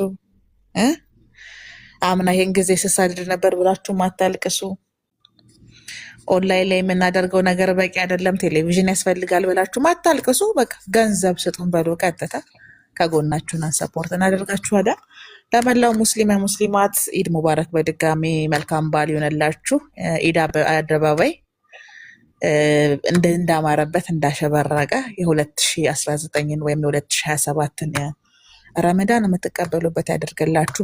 አምና ይህን ጊዜ ስሳድድ ነበር ብላችሁም አታልቅሱ። ኦንላይን ላይ የምናደርገው ነገር በቂ አይደለም፣ ቴሌቪዥን ያስፈልጋል ብላችሁም አታልቅሱ። በቃ ገንዘብ ስጡን በሉ። ቀጥታ ከጎናችሁን ሰፖርት እናደርጋችኋለን። ለመላው ሙስሊማት ኢድ ሙባረክ። በድጋሚ መልካም በዓል ይሆንላችሁ። ኢድ አደባባይ እንዳማረበት እንዳሸበረቀ የ2019 ወይም የ2027ን ረመዳን የምትቀበሉበት ያደርግላችሁ።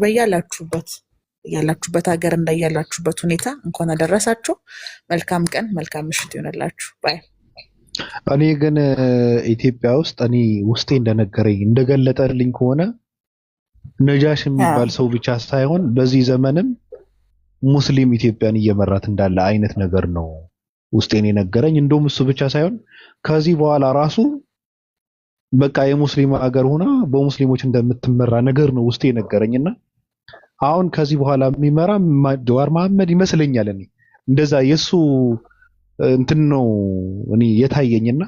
ያላችሁበት ሀገር እንዳያላችሁበት ሁኔታ እንኳን አደረሳችሁ። መልካም ቀን፣ መልካም ምሽት ይሆንላችሁ። ባይ። እኔ ግን ኢትዮጵያ ውስጥ እኔ ውስጤ እንደነገረኝ እንደገለጠልኝ ከሆነ ነጃሽ የሚባል ሰው ብቻ ሳይሆን በዚህ ዘመንም ሙስሊም ኢትዮጵያን እየመራት እንዳለ አይነት ነገር ነው ውስጤን የነገረኝ። እንደውም እሱ ብቻ ሳይሆን ከዚህ በኋላ ራሱ በቃ የሙስሊም ሀገር ሆና በሙስሊሞች እንደምትመራ ነገር ነው ውስጤ የነገረኝና አሁን ከዚህ በኋላ የሚመራ ጀዋር መሐመድ ይመስለኛል። እኔ እንደዛ የሱ እንትን ነው እኔ የታየኝና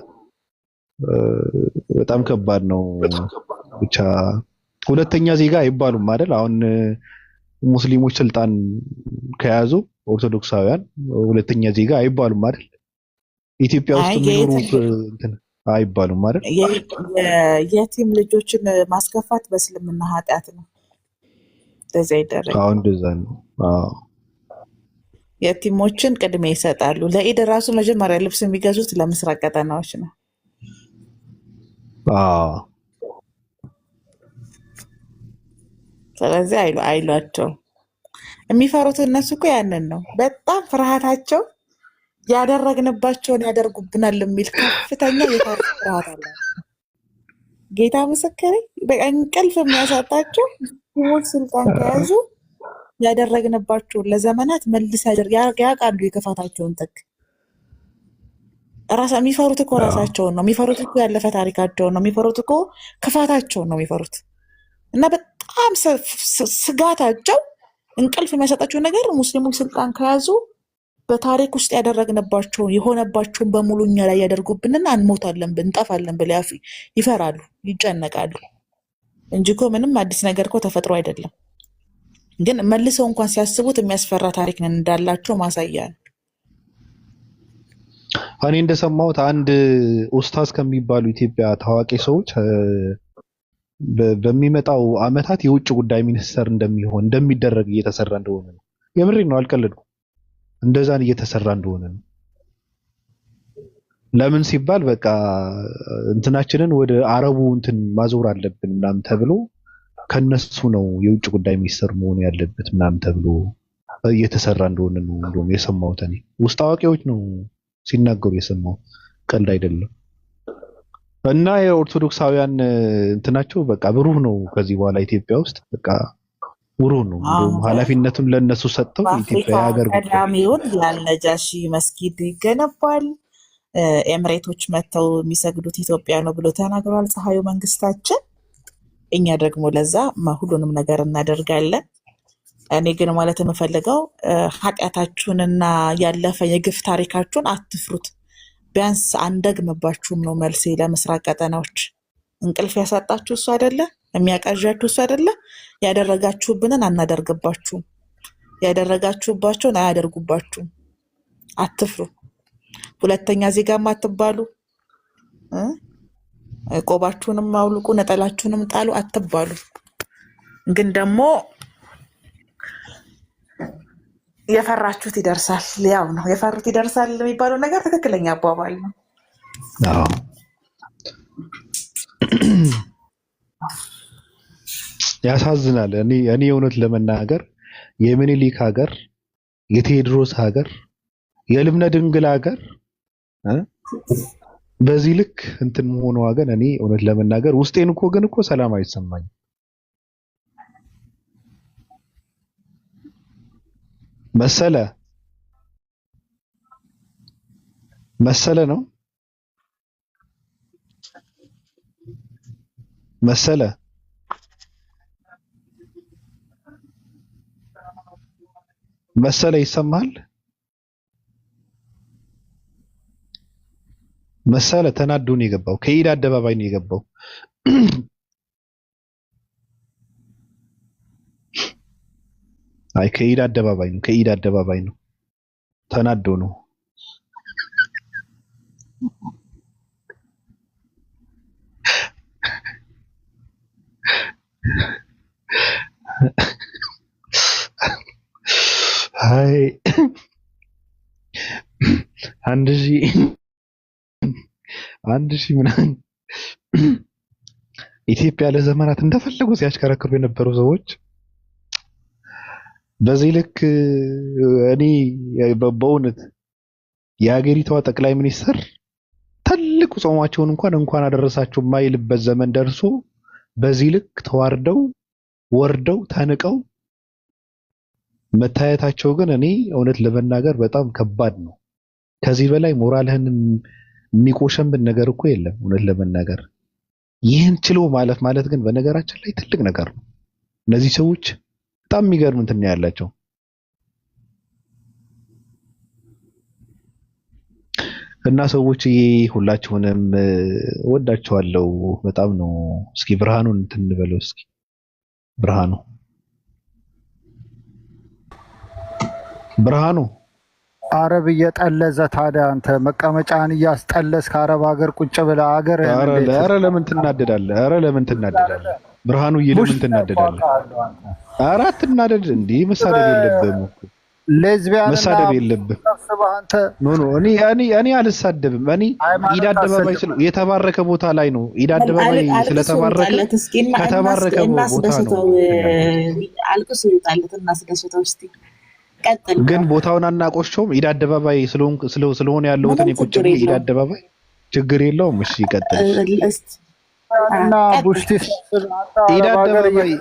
በጣም ከባድ ነው። ብቻ ሁለተኛ ዜጋ አይባሉም አይደል? አሁን ሙስሊሞች ስልጣን ከያዙ ኦርቶዶክሳውያን ሁለተኛ ዜጋ አይባሉም አይደል? ኢትዮጵያ ውስጥ የሚኖሩ እንትን አይባሉም አይደል? የቲም ልጆችን ማስከፋት በእስልምና ኃጢአት ነው። እንደዛ ይደረግ። አሁን እንደዛ ነው። አዎ የቲሞችን ቅድሚያ ይሰጣሉ። ለኢድ ራሱ መጀመሪያ ልብስ የሚገዙት ለምስራቅ ቀጠናዎች ነው። አዎ ስለዚህ አይሏቸው የሚፈሩት እነሱ እኮ ያንን ነው። በጣም ፍርሃታቸው ያደረግንባቸውን ያደርጉብናል የሚል ከፍተኛ ፍርሃት አለ። ጌታ ምስክሬ፣ በቃ እንቅልፍ የሚያሳጣቸው ሰዎች ስልጣን ከያዙ ያደረግንባቸውን ለዘመናት መልስ ያውቃሉ። የክፋታቸውን ጥግ የሚፈሩት እኮ ራሳቸውን ነው የሚፈሩት እኮ ያለፈ ታሪካቸውን ነው የሚፈሩት እኮ ክፋታቸውን ነው የሚፈሩት። እና በጣም ስጋታቸው እንቅልፍ የሚያሰጣቸው ነገር ሙስሊሞች ስልጣን ከያዙ በታሪክ ውስጥ ያደረግንባቸውን የሆነባቸውን በሙሉ እኛ ላይ ያደርጉብንና እንሞታለን እንጠፋለን ብለው ይፈራሉ፣ ይጨነቃሉ እንጂ እኮ ምንም አዲስ ነገር እኮ ተፈጥሮ አይደለም። ግን መልሰው እንኳን ሲያስቡት የሚያስፈራ ታሪክ ነን እንዳላቸው ማሳያ ነው። እኔ እንደሰማሁት አንድ ኡስታዝ ከሚባሉ ኢትዮጵያ ታዋቂ ሰዎች በሚመጣው አመታት የውጭ ጉዳይ ሚኒስተር እንደሚደረግ እየተሰራ እንደሆነ ነው። የምሬን ነው፣ አልቀልድኩም። እንደዛን እየተሰራ እንደሆነ ነው። ለምን ሲባል በቃ እንትናችንን ወደ አረቡ እንትን ማዞር አለብን ምናምን ተብሎ ከነሱ ነው የውጭ ጉዳይ ሚኒስተር መሆን ያለበት ምናምን ተብሎ እየተሰራ እንደሆነ ነው እንደውም የሰማሁት። እኔ ውስጥ አዋቂዎች ነው ሲናገሩ የሰማሁት፣ ቀልድ አይደለም። እና የኦርቶዶክሳውያን እንትናቸው በቃ ብሩህ ነው። ከዚህ በኋላ ኢትዮጵያ ውስጥ በቃ ብሩህ ነው። እንደውም ኃላፊነቱን ለነሱ ሰጥተው ኢትዮጵያ ሀገር ቀዳሚውን ያልነጃሺ መስጊድ ይገነባል፣ ኤምሬቶች መጥተው የሚሰግዱት ኢትዮጵያ ነው ብሎ ተናግሯል ፀሐዩ መንግስታችን። እኛ ደግሞ ለዛ ሁሉንም ነገር እናደርጋለን። እኔ ግን ማለት የምፈልገው ኃጢአታችሁንና ያለፈ የግፍ ታሪካችሁን አትፍሩት። ቢያንስ አንደግምባችሁም ነው መልሴ። ለምስራቅ ቀጠናዎች እንቅልፍ ያሳጣችሁ እሱ አይደለ? የሚያቃዣችሁ እሱ አይደለ? ያደረጋችሁብንን አናደርግባችሁም፣ ያደረጋችሁባቸውን አያደርጉባችሁም። አትፍሩ። ሁለተኛ ዜጋም አትባሉ። ቆባችሁንም አውልቁ፣ ነጠላችሁንም ጣሉ አትባሉ። ግን ደግሞ የፈራችሁት ይደርሳል። ያው ነው የፈሩት ይደርሳል የሚባለው ነገር ትክክለኛ አባባል ነው። አዎ ያሳዝናል። እኔ እውነት ለመናገር የምኒልክ ሀገር፣ የቴዎድሮስ ሀገር፣ የልብነ ድንግል ሀገር በዚህ ልክ እንትን መሆኑ ሀገር እኔ እውነት ለመናገር ውስጤን እኮ ሰላም አይሰማኝም። መሰለ ነው መሰለ ይሰማል? መሰለ ተናዶ ነው የገባው። ከኢድ አደባባይ ነው የገባው። አይ ከኢድ አደባባይ ነው። ተናዶ ነው። አይ አንድ ሺህ ምናምን ኢትዮጵያ ለዘመናት እንደፈለጉ ሲያሽከረክሩ የነበሩ ሰዎች በዚህ ልክ እኔ በእውነት የሀገሪቷ ጠቅላይ ሚኒስትር ትልቁ ጾማቸውን እንኳን አደረሳችሁ የማይልበት ዘመን ደርሶ በዚህ ልክ ተዋርደው ወርደው ተንቀው መታየታቸው ግን እኔ እውነት ለመናገር በጣም ከባድ ነው። ከዚህ በላይ ሞራልህን የሚቆሸምብን ነገር እኮ የለም። እውነት ለመናገር ይህን ችሎ ማለት ግን በነገራችን ላይ ትልቅ ነገር ነው። እነዚህ ሰዎች በጣም የሚገርም እንትን ያላቸው እና ሰዎች ሁላችሁንም ወዳችኋለሁ። በጣም ነው። እስኪ ብርሃኑን እንትን እንበለው እስኪ ብርሃኑ አረብ እየጠለዘ ታዲያ አንተ መቀመጫን እያስጠለስክ አረብ ሀገር ቁጭ ብለህ ሀገር ኧረ ለምን ትናደዳለህ? ብርሃኑ ለምን ትናደዳለህ? ኧረ አትናደድ እንዴ! መሳደብ የለብህም እኮ ሌዝቢያን መሳደብ የለብህም። ኖ እኔ አልሳደብም። እኔ ኢድ አደባባይ የተባረከ ቦታ ላይ ነው። ኢድ አደባባይ ስለተባረከ ከተባረከ ቦታ ነው። አልቅሱ ይውጣለት እናስደስተው እስቲ ግን ቦታውን አናቆሽውም። ኢድ አደባባይ ስለሆነ ያለሁት እኔ ቁጭ ብዬ ኢድ አደባባይ ችግር የለውም። እሺ ይቀጥል። እና ቡሽቲ ኢድ አደባባይ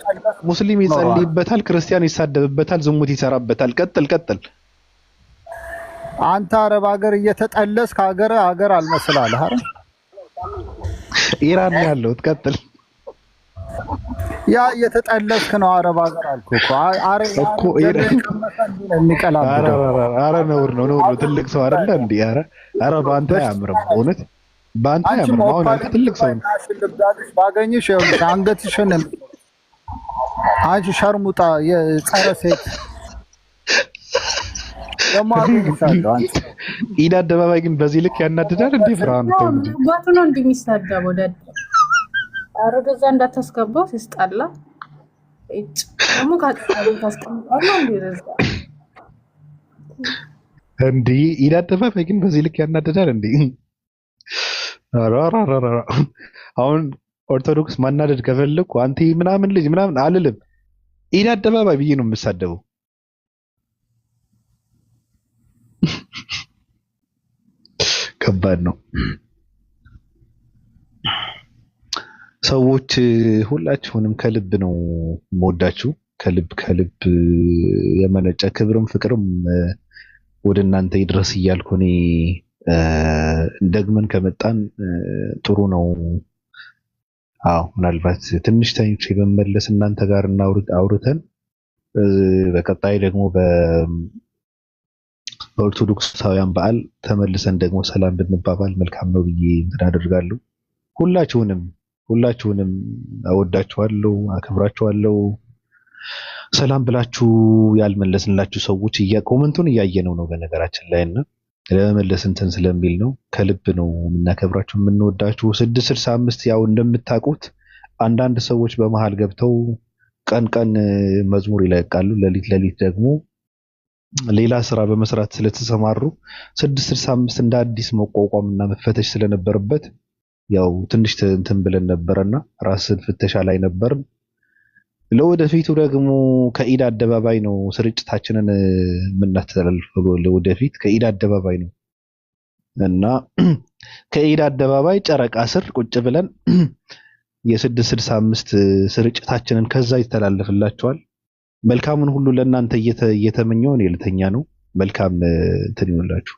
ሙስሊም ይጸልይበታል፣ ክርስቲያን ይሳደብበታል፣ ዝሙት ይሰራበታል። ቀጥል። አንተ አረብ ሀገር እየተጠለስክ ሀገር አልመስላለህ አይደል? ኢራን ያለሁት ቀጥል። ያ እየተጠለስክ ነው አረብ ሀገር አልኩህ እኮ የሚቀላብደው። ኧረ ነውር ነው። ትልቅ ሰው አይደለ እንዴ? ኧረ በአንተ አያምርም፣ እውነት በአንተ አያምርም። አሁን አንተ ትልቅ ሰው ነው። ባገኝሽ ይኸውልሽ አንገትሽን አንቺ ሸርሙጣ የጸረ ሴት ደግሞ አገኝሻለሁ። አንቺ ኢድ አደባባይ ግን በዚህ ልክ ያናድዳል እንዴ? ብርሃኑ ተው እንጂ ባቱ ነው እንደሚሳደበው ደድ ኧረ ወደዛ እንዳታስገባው ሲስጣላ እጭ ደግሞ ታስቀምጣለህ እንዴ? ኢድ አደባባይ ግን በዚህ ልክ ያናድዳል እንዴ? ኧረ አሁን ኦርቶዶክስ ማናደድ ከፈለኩ አንተ ምናምን ልጅ ምናምን አልልም። ኢድ አደባባይ ብዬ ነው የምሳደበው። ከባድ ነው። ሰዎች ሁላችሁንም ከልብ ነው የምወዳችሁ። ከልብ የመነጨ ክብርም ፍቅርም ወደ እናንተ ይድረስ እያልኩ እኔ ደግመን ከመጣን ጥሩ ነው። አዎ ምናልባት ትንሽ ታይምቼ በመለስ እናንተ ጋር አውርተን በቀጣይ ደግሞ በኦርቶዶክሳውያን በዓል ተመልሰን ደግሞ ሰላም ብንባባል መልካም ነው ብዬ እንትን አደርጋለሁ። ሁላችሁንም አወዳችኋለሁ፣ አከብራችኋለሁ። ሰላም ብላችሁ ያልመለስንላችሁ ሰዎች ኮመንቱን እያየነው ነው በነገራችን ላይ እና ለመመለስ እንትን ስለሚል ነው። ከልብ ነው የምናከብራችሁ የምንወዳችሁ። 665 ያው እንደምታውቁት አንዳንድ ሰዎች በመሃል ገብተው ቀን መዝሙር ይለቃሉ፣ ሌሊት ደግሞ ሌላ ስራ በመስራት ስለተሰማሩ 665 እንደ አዲስ መቋቋም እና መፈተሽ ስለነበረበት ያው ትንሽ እንትን ብለን ነበርና ራስን ፍተሻ ላይ ነበርን። ለወደፊቱ ደግሞ ከኢድ አደባባይ ነው ስርጭታችንን የምናስተላልፈው። ለወደፊት ከኢድ አደባባይ ነው እና ከኢድ አደባባይ ጨረቃ ስር ቁጭ ብለን የ665 ስርጭታችንን ከዛ ይተላለፍላችኋል። መልካሙን ሁሉ ለእናንተ እየተመኘው እኔ ልተኛ ነው። መልካም እንትን ይሁንላችሁ።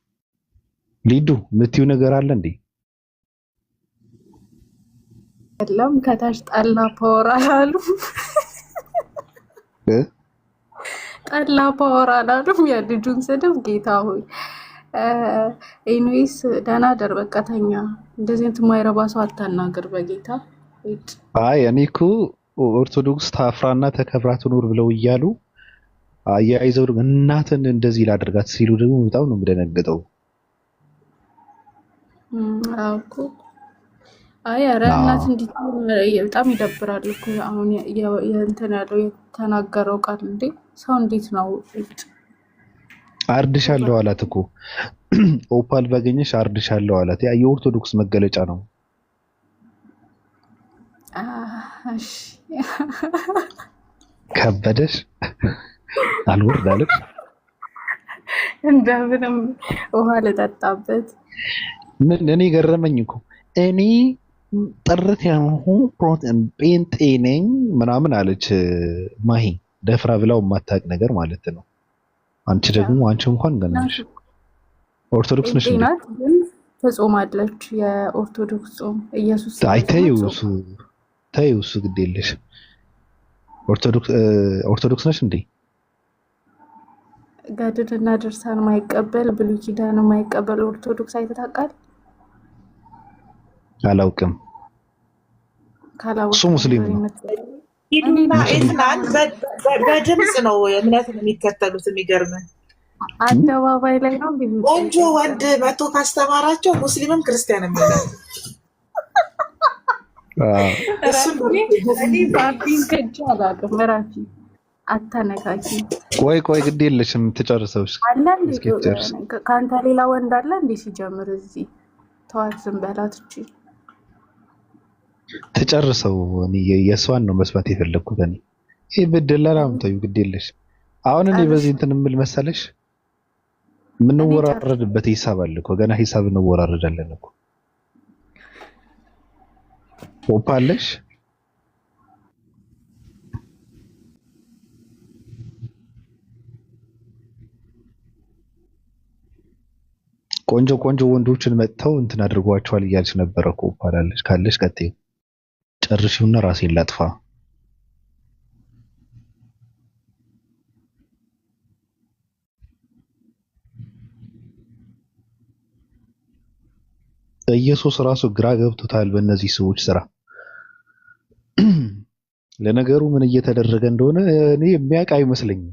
ሊዱ የምትይው ነገር አለ እንዴ? የለም ከታች ጠላ ፓወር አላሉ ጠላ ፓወር አላሉም። የልጁን ስድብ ጌታ ሆይ። ኤኒዌይስ ደህና ደር በቃ ተኛ። እንደዚህ እንትን የማይረባ ሰው አታናግር በጌታ። አይ እኔ እኮ ኦርቶዶክስ ታፍራና ተከብራ ትኖር ብለው እያሉ አያይዘው እናትን እንደዚህ ላደርጋት ሲሉ ደግሞ በጣም ነው የምደነግጠው። አውቁ አይ ኧረ እናት እንዴት በጣም ይደብራል እኮ አሁን የእንትን ያለው የተናገረው ቃል እንዴ! ሰው እንዴት ነው አርድሻለሁ አላት እኮ ኦፓል ባገኘሽ አርድሻለሁ አላት። ያ የኦርቶዶክስ መገለጫ ነው። እሺ ከበደሽ አልወርድ አለች። እንደምንም ውሃ ልጠጣበት። ምን እኔ ገረመኝ እኮ እኔ ጥርት ያልሆንኩ ጴንጤ ነኝ ምናምን አለች ማሂ። ደፍራ ብላው የማታውቅ ነገር ማለት ነው። አንቺ እንኳን ገና ነሽ። ኦርቶዶክስ ነሽ እንዴ? ግን ትጾማለች የኦርቶዶክስ ጾም ኢየሱስ ተይው እሱ ግድ የለሽ። ኦርቶዶክስ ነሽ እንዴ? ገድልና ድርሳን ማይቀበል ብሉይ ኪዳን ማይቀበል ኦርቶዶክስ አይተታቃል? አላውቅም። እሱ ሙስሊም ነው። ሂዱና ኢስላም በድምፅ ነው እምነትን የሚከተሉት። የሚገርም አደባባይ ላይ ነው ቆንጆ ወንድ መቶ ካስተማራቸው ሙስሊምም ክርስቲያንም ይላል። እኔ ባቢን ከእጅ አላውቅም። እራፊ አታነካኪ። ቆይ ግድ የለሽም ትጨርሰው አለ እንዴ? ከአንተ ሌላ ወንድ አለ እንዴ? ሲጀምር እዚህ ተዋት፣ ዝም በላት እቺ ትጨርሰው። እኔ የእሷን ነው መስማት የፈለግኩት። እኔ ይሄ በደላላ አምጣዩ ግድ የለሽ። አሁን እኔ በዚህ እንትን የምል መሰለሽ የምንወራረድበት ሂሳብ አለ እኮ ገና ሂሳብ እንወራረዳለን እኮ። ኦፓለሽ ቆንጆ ወንዶችን መጥተው እንትን አድርጓቸዋል እያልሽ ነበረ እኮ። ኦፓላለሽ ካለሽ ቀጥይ ጨርሺውና ራሴን ላጥፋ። ኢየሱስ ራሱ ግራ ገብቶታል በእነዚህ ሰዎች ስራ። ለነገሩ ምን እየተደረገ እንደሆነ እኔ የሚያውቅ አይመስለኝም።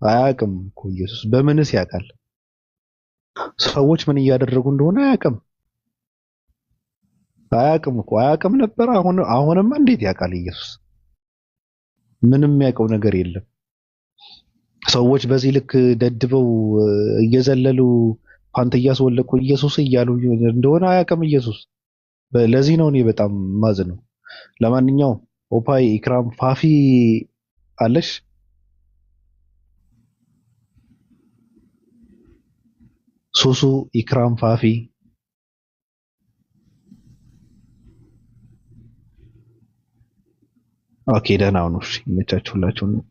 አያውቅም እኮ ኢየሱስ። በምንስ ያውቃል? ሰዎች ምን እያደረጉ እንደሆነ አያውቅም እኮ። አያውቅም ነበር። አሁንማ እንዴት ያውቃል ኢየሱስ? ምንም የሚያውቀው ነገር የለም። ሰዎች በዚህ ልክ ደድበው እየዘለሉ ፓንት እያስወለቁ ኢየሱስ እያሉ እንደሆነ አያውቅም ኢየሱስ። ለዚህ ነው እኔ በጣም ማዝነው። ለማንኛውም ኦፓይ፣ ኢክራም፣ ፋፊ አለሽ? ሱሱ፣ ኢክራም፣ ፋፊ ኦኬ፣ ደህና ሁኑ። እሺ፣ ይመቻችሁላችሁ ነው